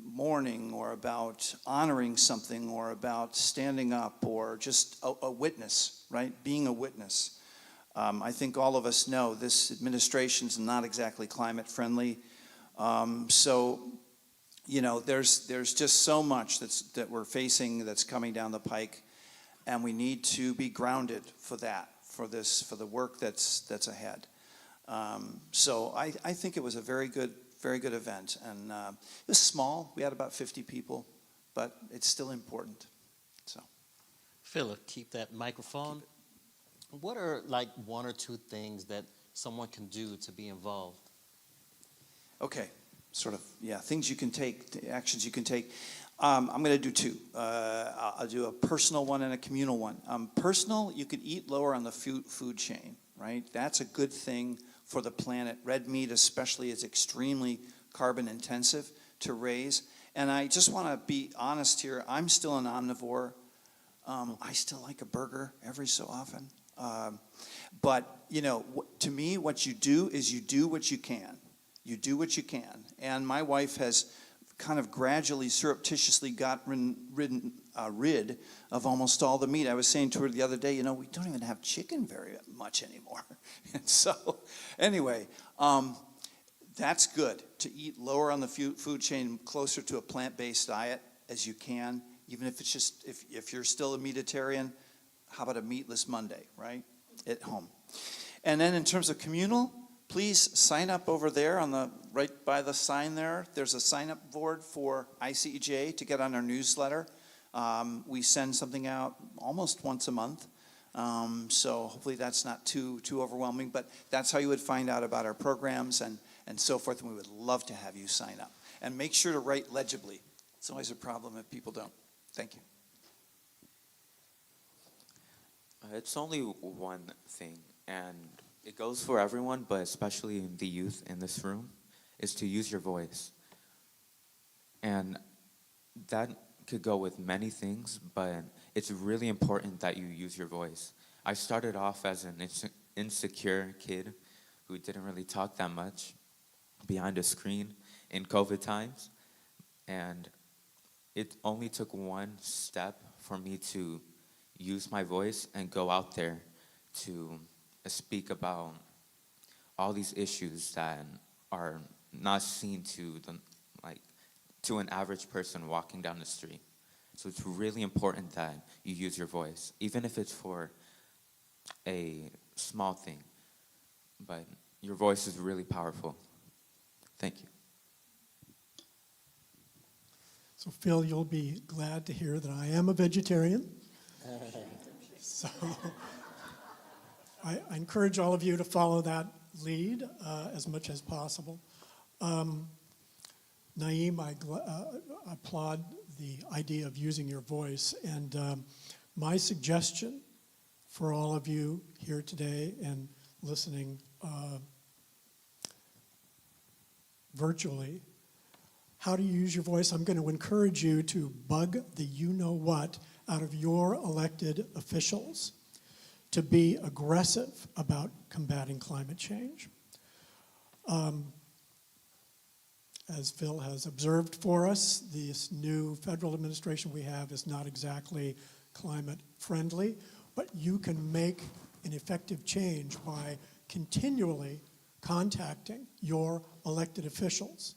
mourning or about honoring something or about standing up or just a witness, right? Being a witness. I think all of us know this administration's not exactly climate friendly. So, there's just so much that we're facing that's coming down the pike, and we need to be grounded for that, for the work that's ahead. So I think it was a very good event, and it was small. We had about 50 people, but it's still important. So, Philip, keep that microphone. What are like 1 or 2 things that someone can do to be involved? Okay, things you can take, actions you can take. I'm going to do 2. I'll do a personal one and a communal one. Personal, you could eat lower on the food chain, right? That's a good thing for the planet. Red meat especially is extremely carbon intensive to raise. And I just want to be honest here. I'm still an omnivore. I still like a burger every so often. But, to me, what you do is you do what you can. You do what you can. And my wife has kind of gradually, surreptitiously got rid of almost all the meat. I was saying to her the other day, you know, we don't even have chicken very much anymore. And so, anyway, that's good to eat lower on the food chain, closer to a plant-based diet as you can, even if it's just, if you're still a meatitarian, how about a meatless Monday, right, at home? And then in terms of communal, please sign up over there on the right by the sign there. There's a sign-up board for ICEJ to get on our newsletter. We send something out almost once a month, so hopefully that's not too overwhelming. But that's how you would find out about our programs and so forth. And we would love to have you sign up. And make sure to write legibly. It's always a problem if people don't. Thank you. It's only one thing, and it goes for everyone, but especially the youth in this room, is to use your voice. And that could go with many things, but it's really important that you use your voice. I started off as an insecure kid who didn't really talk that much behind a screen in COVID times, and it only took one step for me to use my voice and go out there to speak about all these issues that are not seen to an average person walking down the street. So it's really important that you use your voice, even if it's for a small thing. But your voice is really powerful. Thank you. So Phil, you'll be glad to hear that I am a vegetarian. So I encourage all of you to follow that lead as much as possible. Naeem, I applaud the idea of using your voice. And my suggestion for all of you here today and listening virtually, how to use your voice, I'm going to encourage you to bug the you-know-what out of your elected officials to be aggressive about combating climate change. As Phil has observed for us, this new federal administration we have is not exactly climate friendly, but you can make an effective change by continually contacting your elected officials.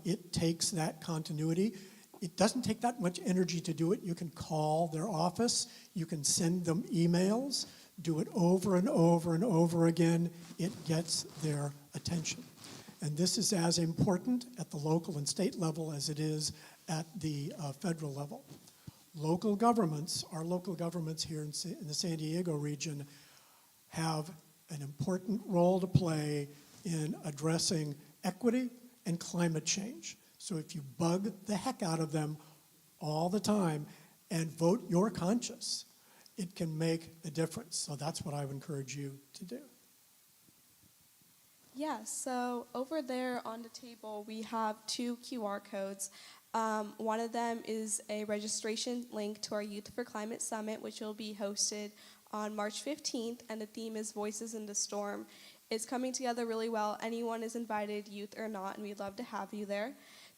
It takes that continuity. It doesn't take that much energy to do it. You can call their office. You can send them emails. Do it over and over and over again. It gets their attention. And this is as important at the local and state level as it is at the federal level. Local governments, our local governments here in the San Diego region, have an important role to play in addressing equity and climate change. So if you bug the heck out of them all the time and vote your conscience, it can make a difference. So that's what I would encourage you to do. Yeah, so over there on the table, we have 2 QR codes. One of them is a registration link to our Youth for Climate Summit, which will be hosted on March 15th, and the theme is Voices in the Storm. It's coming together really well. Anyone is invited, youth or not, and we'd love to have you there.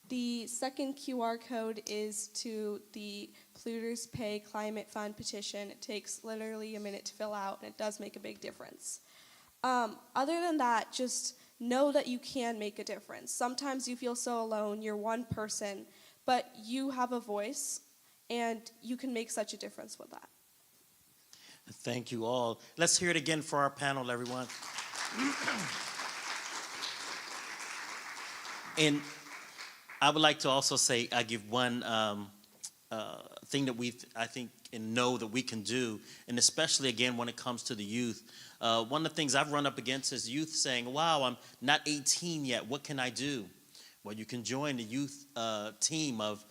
The second QR code is to the Polluters Pay Climate Fund petition. It takes literally a minute to fill out, and it does make a big difference. Other than that, just know that you can make a difference. Sometimes you feel so alone, you're one person, but you have a voice, and you can make such a difference with that. Thank you all. Let's hear it again for our panel, everyone. And I would like to also say, I give one thing that I think and know that we can do, and especially again when it comes to the youth. One of the things I've run up against is youth saying, wow, I'm not 18 yet, what can I do? Well, you can join the youth team of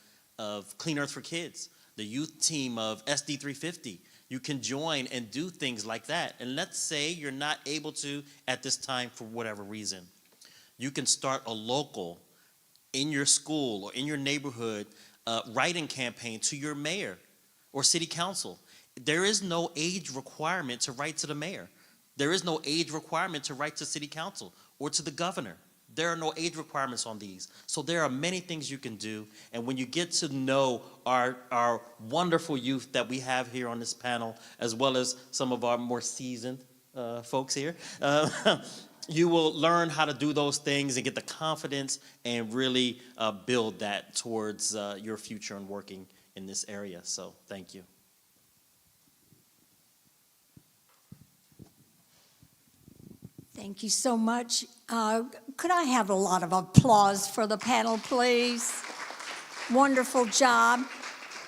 Clean Earth for Kids, the youth team of SD 350. You can join and do things like that. And let's say you're not able to at this time for whatever reason. You can start a local, in your school or in your neighborhood, writing campaign to your mayor or city council. There is no age requirement to write to the mayor. There is no age requirement to write to city council or to the governor. There are no age requirements on these. So there are many things you can do. And when you get to know our wonderful youth that we have here on this panel, as well as some of our more seasoned folks here, you will learn how to do those things and get the confidence and really build that towards your future and working in this area. So thank you. Thank you so much. Could I have a lot of applause for the panel, please? Wonderful job.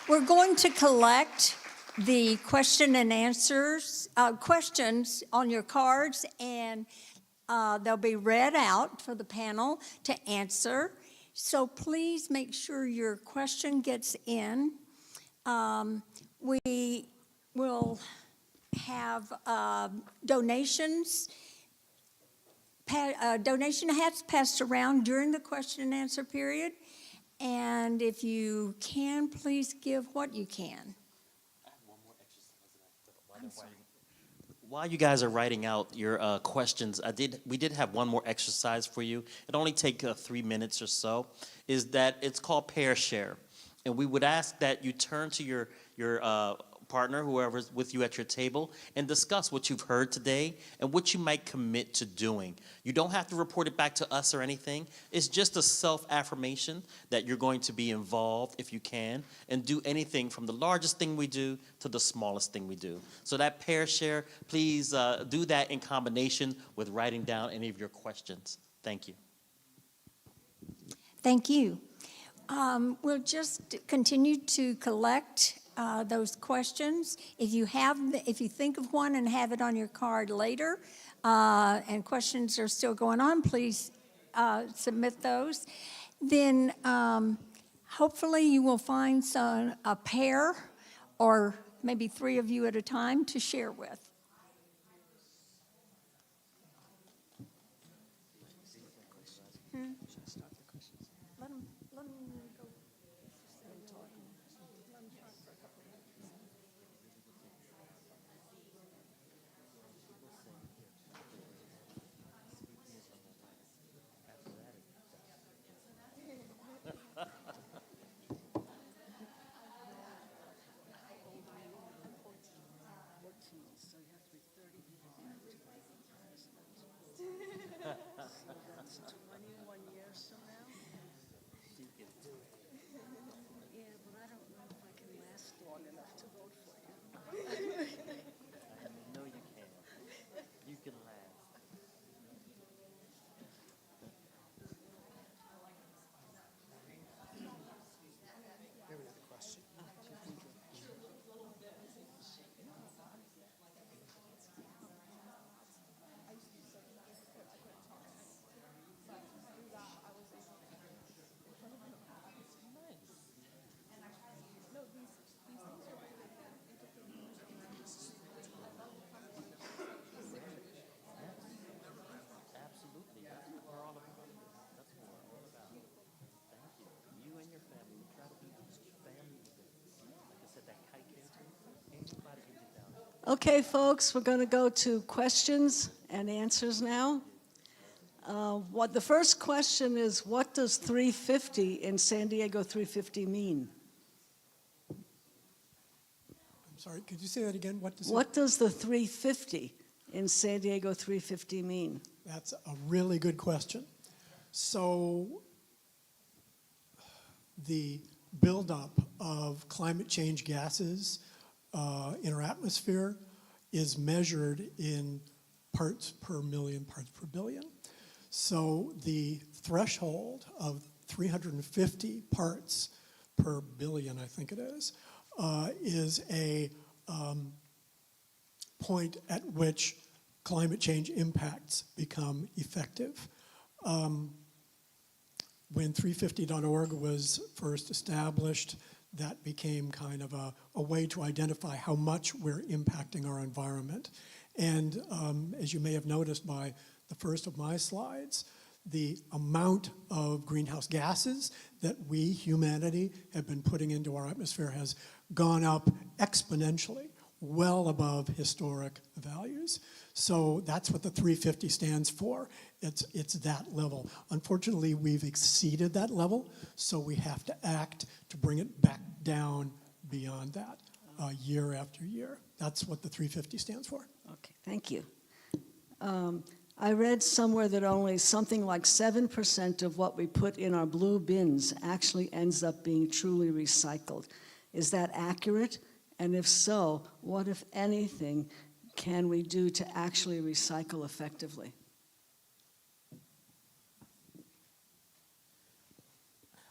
We're going to collect the question and answers, questions on your cards, and they'll be read out for the panel to answer. So please make sure your question gets in. We will have donations. Donation hats passed around during the question and answer period. And if you can, please give what you can. While you guys are writing out your questions, we did have one more exercise for you. It only take 3 minutes or so. Is that it's called pair share, and we would ask that you turn to your partner, whoever's with you at your table, and discuss what you've heard today and what you might commit to doing. You don't have to report it back to us or anything. It's just a self-affirmation that you're going to be involved if you can and do anything from the largest thing we do to the smallest thing we do. So that pair share, please do that in combination with writing down any of your questions. Thank you. Thank you. We'll just continue to collect those questions. If you think of one and have it on your card later, and questions are still going on, please submit those. Then hopefully you will find a pair or maybe 3 of you at a time to share with. Okay, folks, we're going to go to questions and answers now. The first question is, what does 350 in San Diego 350 mean? I'm sorry, could you say that again? What does the 350 in San Diego 350 mean? That's a really good question. So the buildup of climate change gases in our atmosphere is measured in parts per million, parts per billion. So the threshold of 350 parts per billion, I think it is a point at which climate change impacts become effective. When 350.org was first established, that became kind of a way to identify how much we're impacting our environment. And as you may have noticed by the first of my slides, the amount of greenhouse gases that we, humanity, have been putting into our atmosphere has gone up exponentially. well above historic values. So that's what the 350 stands for. It's that level. Unfortunately, we've exceeded that level, so we have to act to bring it back down beyond that year after year. That's what the 350 stands for. Okay, thank you. I read somewhere that only something like 7% of what we put in our blue bins actually ends up being truly recycled. Is that accurate? And if so, what, if anything, can we do to actually recycle effectively?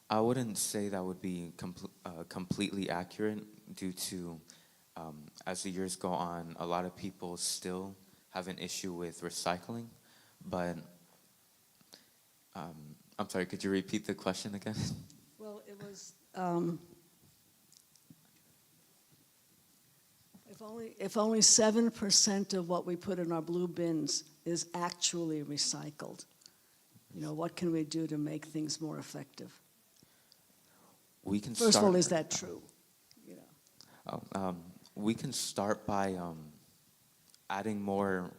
I wouldn't say that would be completely accurate due to, as the years go on, a lot of people still have an issue with recycling, but I'm sorry, could you repeat the question again? Well, it was, if only 7% of what we put in our blue bins is actually recycled, you know, what can we do to make things more effective? We can First of all, is that true? You know. We can start by adding more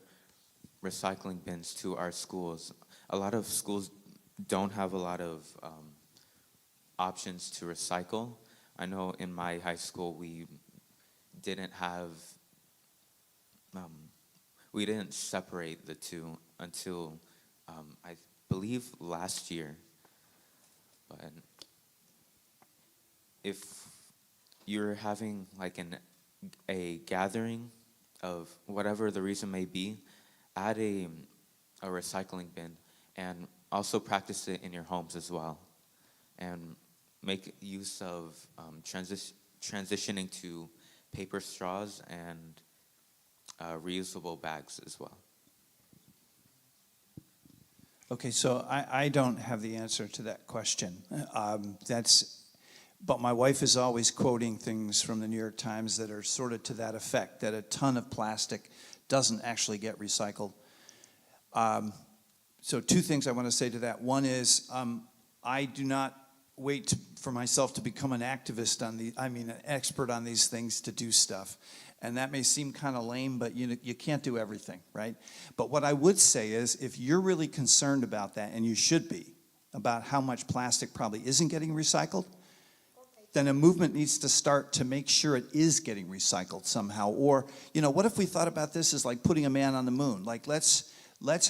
recycling bins to our schools. A lot of schools don't have a lot of options to recycle. I know in my high school we didn't have, we didn't separate the two until I believe last year. But if you're having like a gathering of whatever the reason may be, add a recycling bin and also practice it in your homes as well. And make use of transitioning to paper straws and reusable bags as well. Okay, so I don't have the answer to that question. But my wife is always quoting things from the New York Times that are sort of to that effect, that a ton of plastic doesn't actually get recycled. So two things I want to say to that. One is I do not wait for myself to become an activist an expert on these things to do stuff. And that may seem kind of lame, but you can't do everything, right? But what I would say is if you're really concerned about that, and you should be, about how much plastic probably isn't getting recycled, then a movement needs to start to make sure it is getting recycled somehow. Or, you know, what if we thought about this as like putting a man on the moon? Like let's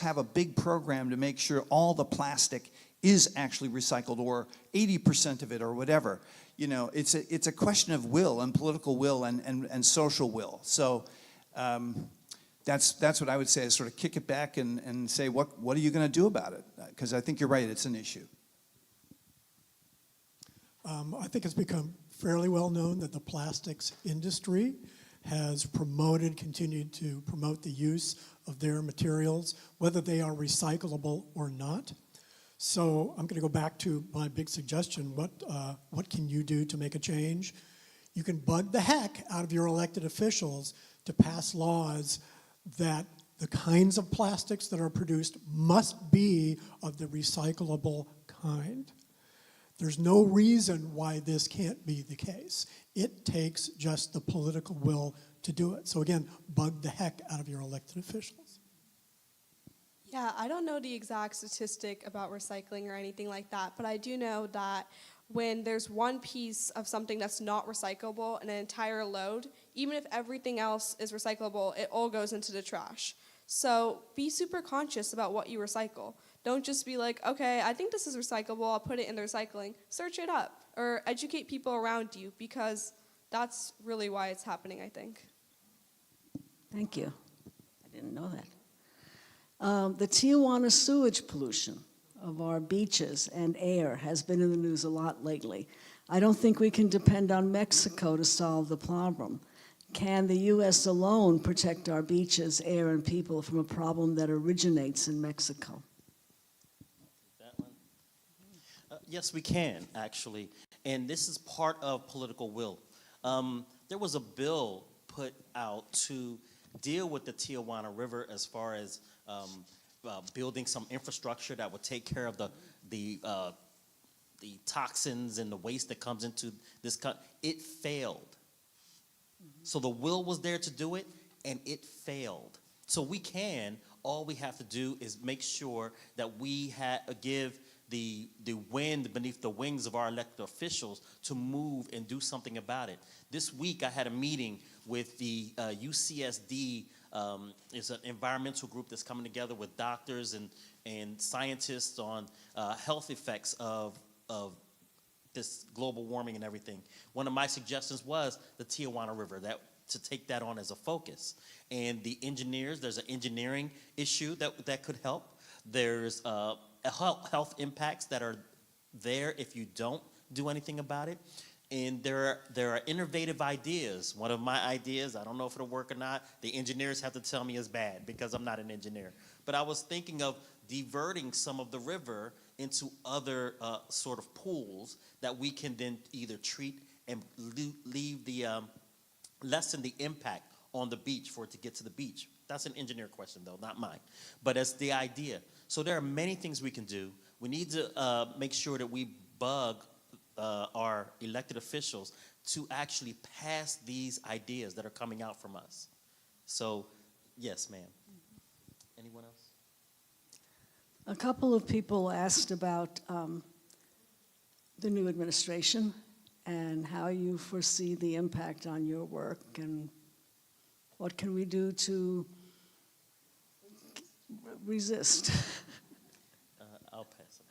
have a big program to make sure all the plastic is actually recycled, or 80% of it, or whatever. You know, it's a question of will, and political will, and social will. So that's what I would say, is sort of kick it back and say, what are you going to do about it? Because I think you're right, it's an issue. I think it's become fairly well known that the plastics industry has continued to promote the use of their materials, whether they are recyclable or not. So I'm going to go back to my big suggestion. What can you do to make a change? You can bug the heck out of your elected officials to pass laws that the kinds of plastics that are produced must be of the recyclable kind. There's no reason why this can't be the case. It takes just the political will to do it. So again, bug the heck out of your elected officials. Yeah, I don't know the exact statistic about recycling or anything like that, but I do know that when there's one piece of something that's not recyclable in an entire load, even if everything else is recyclable, it all goes into the trash. So be super conscious about what you recycle. Don't just be like, okay, I think this is recyclable, I'll put it in the recycling. Search it up, or educate people around you, because that's really why it's happening, I think. Thank you. I didn't know that. The Tijuana sewage pollution of our beaches and air has been in the news a lot lately. I don't think we can depend on Mexico to solve the problem. Can the U.S. alone protect our beaches, air, and people from a problem that originates in Mexico? Yes, we can, actually. And this is part of political will. There was a bill put out to deal with the Tijuana River as far as building some infrastructure that would take care of the toxins and the waste that comes into this country. It failed. So the will was there to do it, and it failed. So we can, all we have to do is make sure that we give the wind beneath the wings of our elected officials to move and do something about it. This week I had a meeting with the UCSD, it's an environmental group that's coming together with doctors and scientists on health effects of this global warming and everything. One of my suggestions was the Tijuana River, to take that on as a focus. And the engineers, there's an engineering issue that could help. There's health impacts that are there if you don't do anything about it. And there are innovative ideas. One of my ideas, I don't know if it'll work or not, the engineers have to tell me is bad because I'm not an engineer. But I was thinking of diverting some of the river into other sort of pools that we can then either treat and lessen the impact on the beach for it to get to the beach. That's an engineer question though, not mine. But it's the idea. So there are many things we can do. We need to make sure that we bug our elected officials to actually pass these ideas that are coming out from us. So, yes, ma'am. Anyone else? A couple of people asked about the new administration and how you foresee the impact on your work and what can we do to resist. I'll pass it.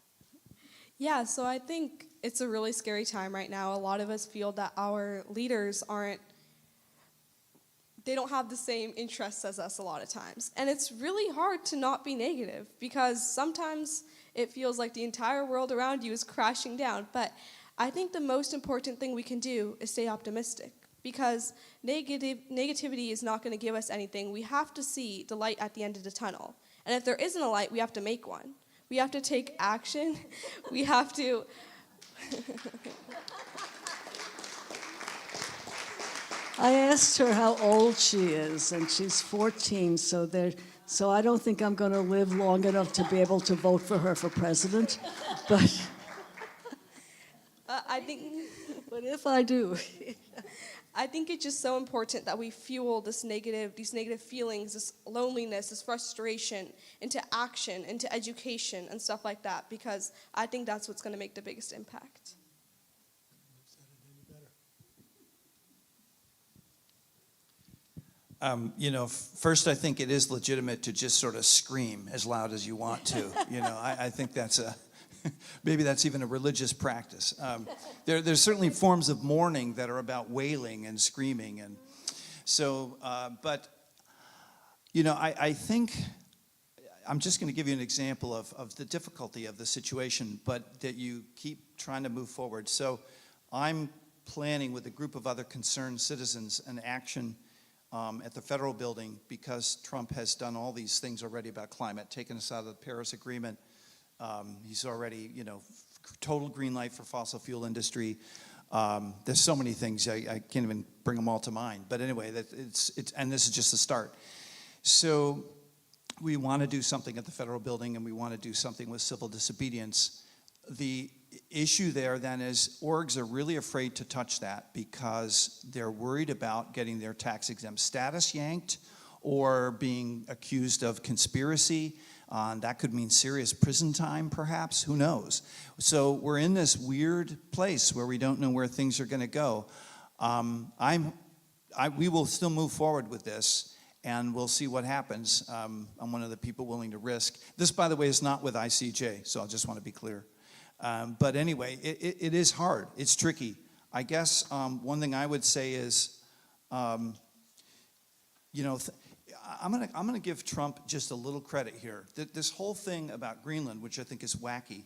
Yeah, so I think it's a really scary time right now. A lot of us feel that our leaders they don't have the same interests as us a lot of times. And it's really hard to not be negative because sometimes it feels like the entire world around you is crashing down. But I think the most important thing we can do is stay optimistic because negativity is not going to give us anything. We have to see the light at the end of the tunnel. And if there isn't a light, we have to make one. We have to take action. We have to... I asked her how old she is, and she's 14, so I don't think I'm going to live long enough to be able to vote for her for president, but I think... But if I do... I think it's just so important that we fuel these negative feelings, this loneliness, this frustration into action, into education and stuff like that, because I think that's what's going to make the biggest impact. First I think it is legitimate to just sort of scream as loud as you want to. I think that's maybe that's even a religious practice. There's certainly forms of mourning that are about wailing and screaming. And so, I think, I'm just going to give you an example of the difficulty of the situation, but that you keep trying to move forward. So I'm planning with a group of other concerned citizens an action at the federal building because Trump has done all these things already about climate, taken us out of the Paris Agreement. He's already, total green light for fossil fuel industry. There's so many things, I can't even bring them all to mind. But anyway, and this is just the start. So we want to do something at the federal building and we want to do something with civil disobedience. The issue there then is orgs are really afraid to touch that because they're worried about getting their tax exempt status yanked or being accused of conspiracy. That could mean serious prison time, perhaps. Who knows? So we're in this weird place where we don't know where things are going to go. We will still move forward with this, and we'll see what happens. I'm one of the people willing to risk. This, by the way, is not with ICJ, so I just want to be clear. But anyway, it is hard. It's tricky. I guess one thing I would say is, I'm gonna give Trump just a little credit here. This whole thing about Greenland, which I think is wacky,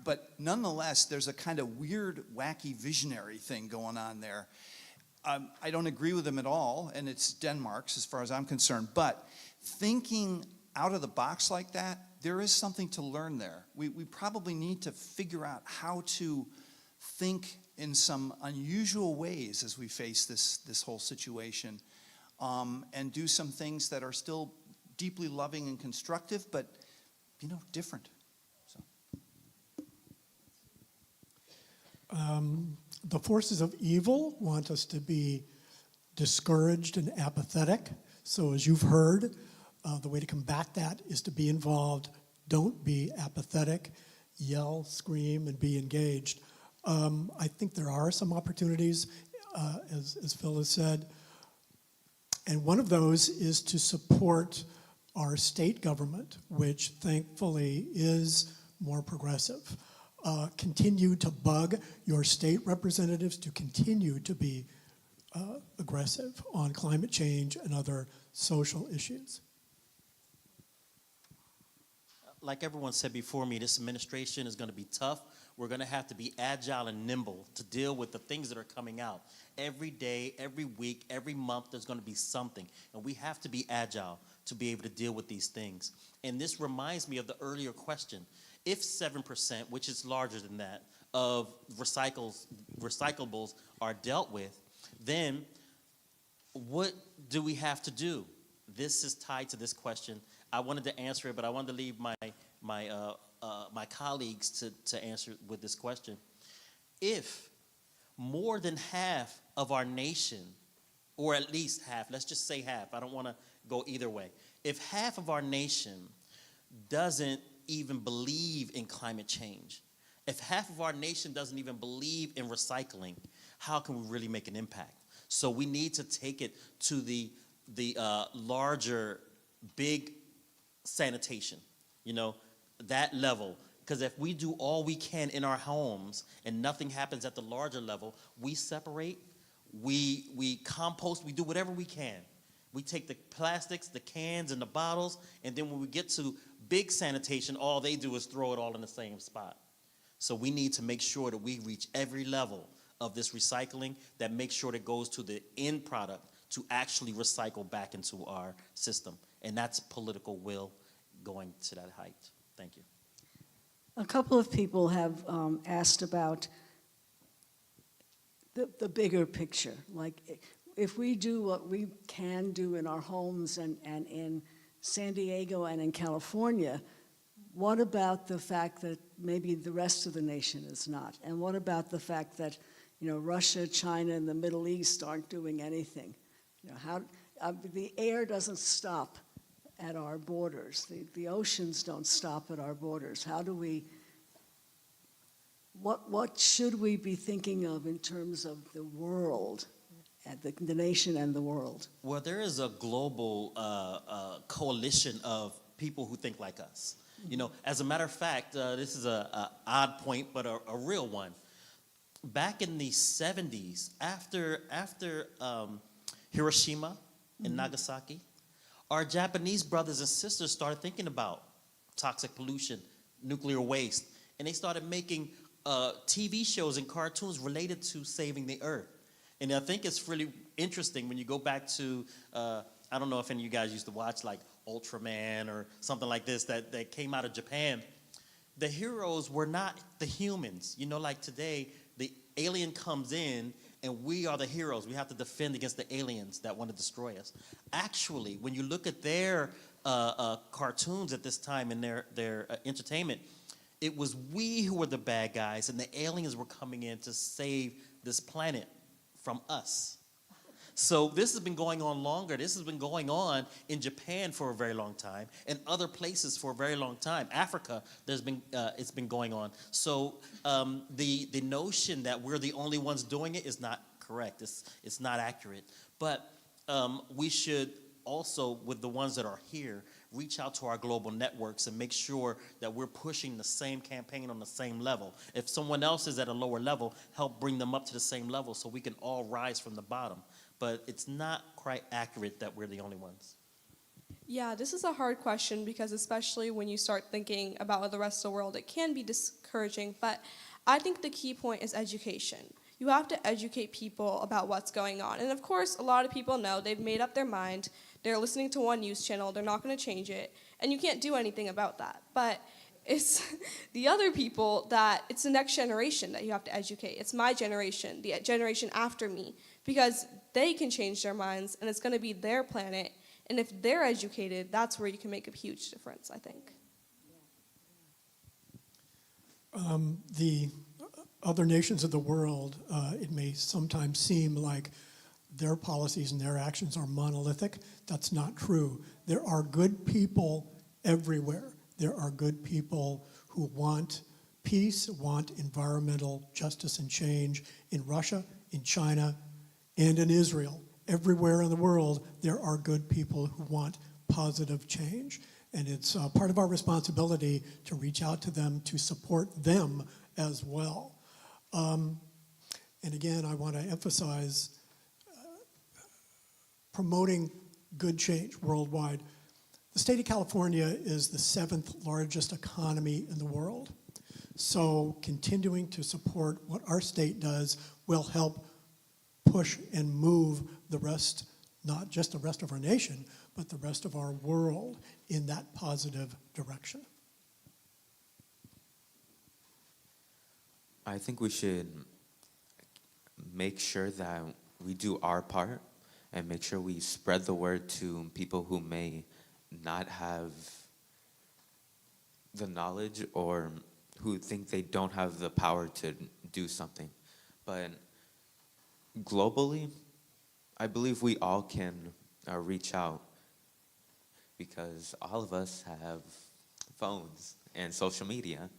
but nonetheless, there's a kind of weird, wacky, visionary thing going on there. I don't agree with him at all, and it's Denmark's as far as I'm concerned, but thinking out of the box like that, there is something to learn there. We probably need to figure out how to think in some unusual ways as we face this whole situation. And do some things that are still deeply loving and constructive, but, different. So. The forces of evil want us to be discouraged and apathetic. So as you've heard, the way to combat that is to be involved. Don't be apathetic. Yell, scream, and be engaged. I think there are some opportunities, as Phil has said, and one of those is to support our state government, which thankfully is more progressive. Continue to bug your state representatives to continue to be aggressive on climate change and other social issues. Like everyone said before me, this administration is going to be tough. We're going to have to be agile and nimble to deal with the things that are coming out. Every day, every week, every month, there's going to be something. And we have to be agile to be able to deal with these things. And this reminds me of the earlier question. If 7%, which is larger than that, of recyclables are dealt with, then what do we have to do? This is tied to this question. I wanted to answer it, but I wanted to leave my colleagues to answer with this question. If more than half of our nation, or at least half, let's just say half, I don't want to go either way. If half of our nation doesn't even believe in climate change, if half of our nation doesn't even believe in recycling, how can we really make an impact? So we need to take it to the larger, big sanitation, that level. Because if we do all we can in our homes and nothing happens at the larger level, we separate, we compost, we do whatever we can. We take the plastics, the cans, and the bottles, and then when we get to big sanitation, all they do is throw it all in the same spot. So we need to make sure that we reach every level of this recycling that makes sure that it goes to the end product to actually recycle back into our system. And that's political will going to that height. Thank you. A couple of people have asked about the bigger picture. Like, if we do what we can do in our homes and in San Diego and in California, what about the fact that maybe the rest of the nation is not? And what about the fact that, Russia, China, and the Middle East aren't doing anything? The air doesn't stop at our borders. The oceans don't stop at our borders. How do we, what should we be thinking of in terms of the world, the nation and the world? Well, there is a global coalition of people who think like us. As a matter of fact, this is an odd point, but a real one. Back in the 70s, after Hiroshima and Nagasaki, our Japanese brothers and sisters started thinking about toxic pollution, nuclear waste, and they started making TV shows and cartoons related to saving the earth. And I think it's really interesting when you go back to, I don't know if any of you guys used to watch like Ultraman or something like this that came out of Japan. The heroes were not the humans. Like today, the alien comes in and we are the heroes. We have to defend against the aliens that want to destroy us. Actually, when you look at their cartoons at this time and their entertainment, it was we who were the bad guys and the aliens were coming in to save this planet from us. So this has been going on longer. This has been going on in Japan for a very long time and other places for a very long time. Africa, it's been going on. So the notion that we're the only ones doing it is not correct. It's not accurate. But we should also, with the ones that are here, reach out to our global networks and make sure that we're pushing the same campaign on the same level. If someone else is at a lower level, help bring them up to the same level so we can all rise from the bottom. But it's not quite accurate that we're the only ones. Yeah, this is a hard question because especially when you start thinking about the rest of the world, it can be discouraging. But I think the key point is education. You have to educate people about what's going on. And of course, a lot of people know, they've made up their mind. They're listening to one news channel. They're not going to change it. And you can't do anything about that. But it's the other people it's the next generation that you have to educate. It's my generation, the generation after me, because they can change their minds, and it's going to be their planet. And if they're educated, that's where you can make a huge difference, I think. The other nations of the world, it may sometimes seem like their policies and their actions are monolithic. That's not true. There are good people everywhere. There are good people who want peace, want environmental justice and change in Russia, in China, and in Israel. Everywhere in the world, there are good people who want positive change. And it's part of our responsibility to reach out to them, to support them as well. And again, I want to emphasize promoting good change worldwide. The state of California is the 7th largest economy in the world. So continuing to support what our state does will help push and move the rest, not just the rest of our nation, but the rest of our world in that positive direction. I think we should make sure that we do our part and make sure we spread the word to people who may not have the knowledge or who think they don't have the power to do something. But globally, I believe we all can reach out because all of us have phones and social media.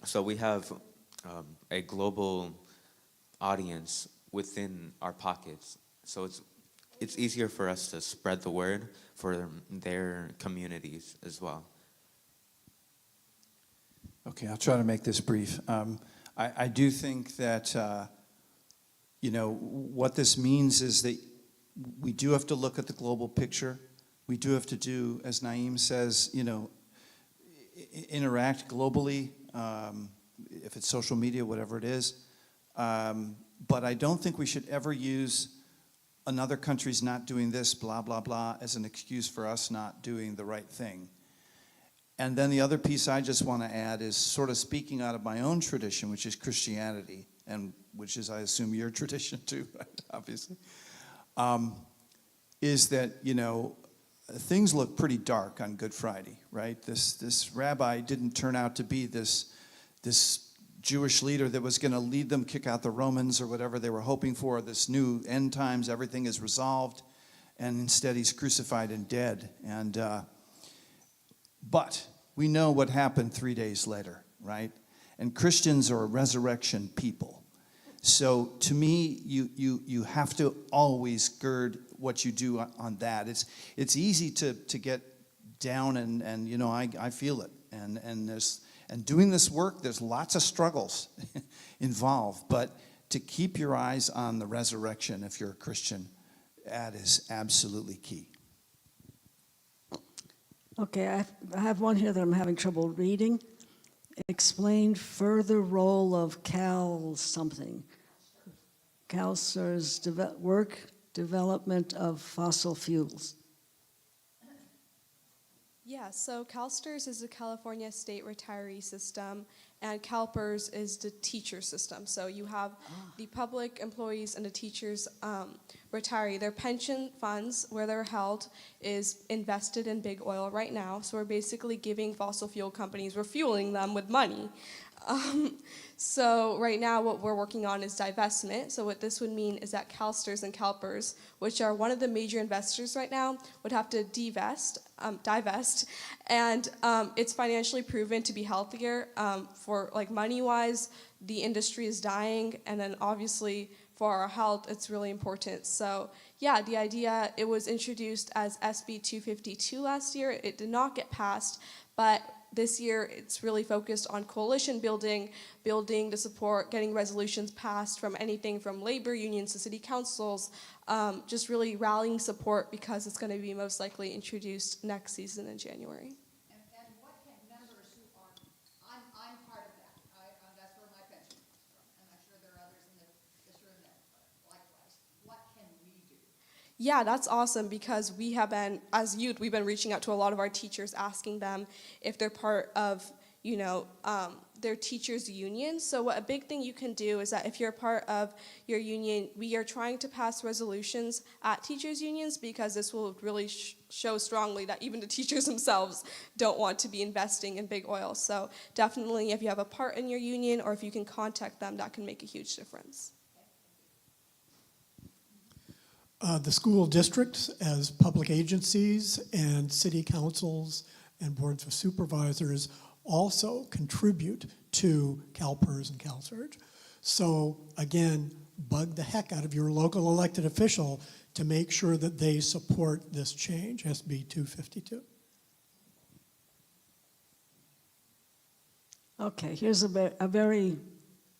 So we have a global audience within our pockets. So it's easier for us to spread the word for their communities as well. Okay, I'll try to make this brief. I do think that, what this means is that we do have to look at the global picture. We do have to do, as Naeem says, interact globally, if it's social media, whatever it is. But I don't think we should ever use another country's not doing this, blah, blah, blah, as an excuse for us not doing the right thing. And then the other piece I just want to add is sort of speaking out of my own tradition, which is Christianity, and which is, I assume, your tradition too, obviously, is that, things look pretty dark on Good Friday, right? This rabbi didn't turn out to be this Jewish leader that was going to lead them, kick out the Romans or whatever they were hoping for, this new end times, everything is resolved, and instead he's crucified and dead. And but we know what happened 3 days later, right? And Christians are a resurrection people. So to me, you have to always gird what you do on that. It's easy to get down and I feel it. And doing this work, there's lots of struggles involved, but to keep your eyes on the resurrection if you're a Christian, that is absolutely key. Okay, I have one here that I'm having trouble reading. Explain further role of Cal something. CalSTRS work development of fossil fuels. Yeah, so CalSTRS is the California State Retiree System, and CalPERS is the teacher system. So you have the public employees and the teachers retiree. Their pension funds, where they're held, is invested in big oil right now. So we're basically giving fossil fuel companies, we're fueling them with money. So right now what we're working on is divestment. So what this would mean is that CalSTRS and CalPERS, which are one of the major investors right now, would have to divest, and it's financially proven to be healthier for like money-wise. The industry is dying, and then obviously for our health, it's really important. So yeah, the idea, it was introduced as SB 252 last year. It did not get passed, but this year, it's really focused on coalition building the support, getting resolutions passed from anything from labor unions to city councils, just really rallying support because it's going to be most likely introduced next season in January. And what can members who are, I'm part of that. That's where my pension comes from, and I'm sure there are others in this room that likewise. What can we do? Yeah, that's awesome because we have been, as youth, we've been reaching out to a lot of our teachers, asking them if they're part of, their teachers' union. So a big thing you can do is that if you're part of your union, we are trying to pass resolutions at teachers' unions because this will really show strongly that even the teachers themselves don't want to be investing in big oil. So definitely if you have a part in your union or if you can contact them, that can make a huge difference. The school districts as public agencies and city councils and boards of supervisors also contribute to CalPERS and CalSurge. So again, bug the heck out of your local elected official to make sure that they support this change, SB 252. Okay, here's a very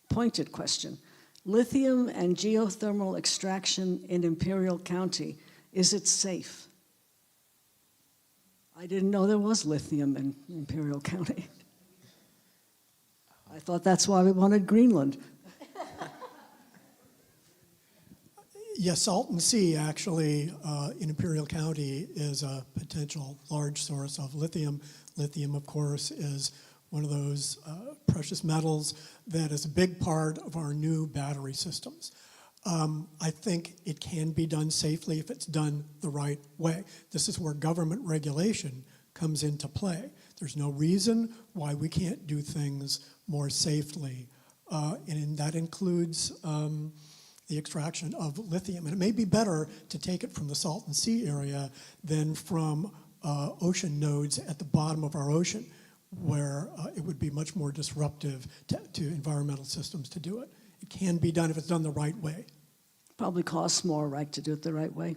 pointed question. Lithium and geothermal extraction in Imperial County, is it safe? I didn't know there was lithium in Imperial County. I thought that's why we wanted Greenland. Yes, Salton Sea actually in Imperial County is a potential large source of lithium. Lithium, of course, is one of those precious metals that is a big part of our new battery systems. I think it can be done safely if it's done the right way. This is where government regulation comes into play. There's no reason why we can't do things more safely, and that includes the extraction of lithium. And it may be better to take it from the Salton Sea area than from ocean nodes at the bottom of our ocean, where it would be much more disruptive to environmental systems to do it. It can be done if it's done the right way. Probably costs more, right, to do it the right way?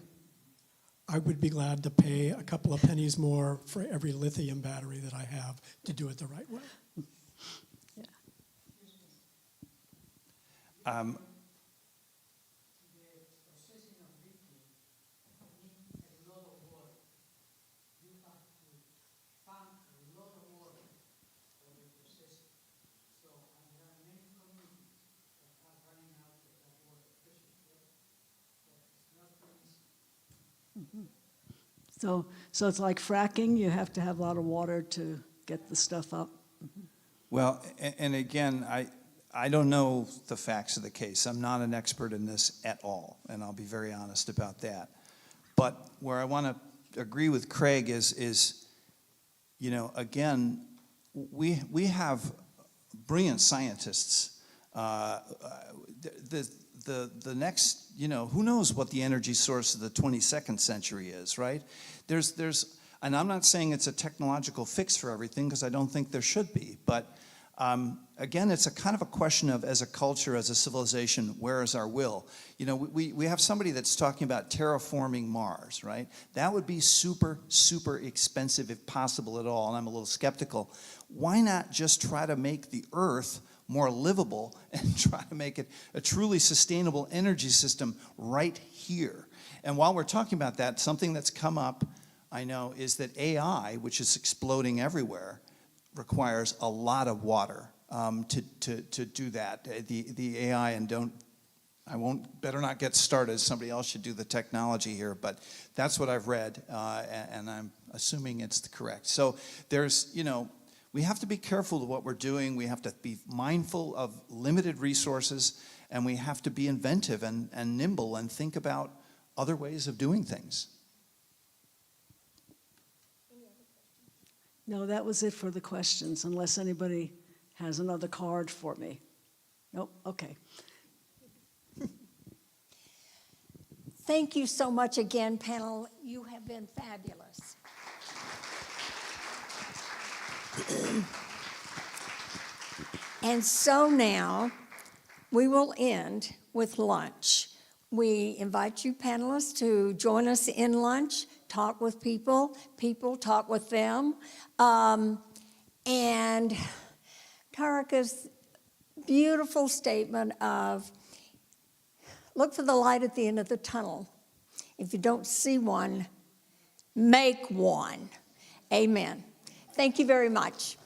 I would be glad to pay a couple of pennies more for every lithium battery that I have to do it the right way. So it's like fracking, you have to have a lot of water to get the stuff up. Well, and again, I don't know the facts of the case. I'm not an expert in this at all, and I'll be very honest about that. But where I want to agree with Craig is, you know, again, we have brilliant scientists. The next, you know, who knows what the energy source of the 22nd century is, right? And I'm not saying it's a technological fix for everything, because I don't think there should be. But again, it's a kind of a question of, as a culture, as a civilization, where is our will? You know, we have somebody that's talking about terraforming Mars, right? That would be super, super expensive if possible at all, and I'm a little skeptical. Why not just try to make the Earth more livable and try to make it a truly sustainable energy system right here? And while we're talking about that, something that's come up, I know, is that AI, which is exploding everywhere, requires a lot of water to do that. The AI, and better not get started. Somebody else should do the technology here, but that's what I've read, and I'm assuming it's correct. So there's, you know, we have to be careful of what we're doing. We have to be mindful of limited resources, and we have to be inventive and nimble and think about other ways of doing things. No, that was it for the questions, unless anybody has another card for me. Nope, okay. Thank you so much again, panel. You have been fabulous. And so now we will end with lunch. We invite you panelists to join us in lunch, talk with people talk with them. And Tarika's beautiful statement of, look for the light at the end of the tunnel. If you don't see one, make one. Amen. Thank you very much.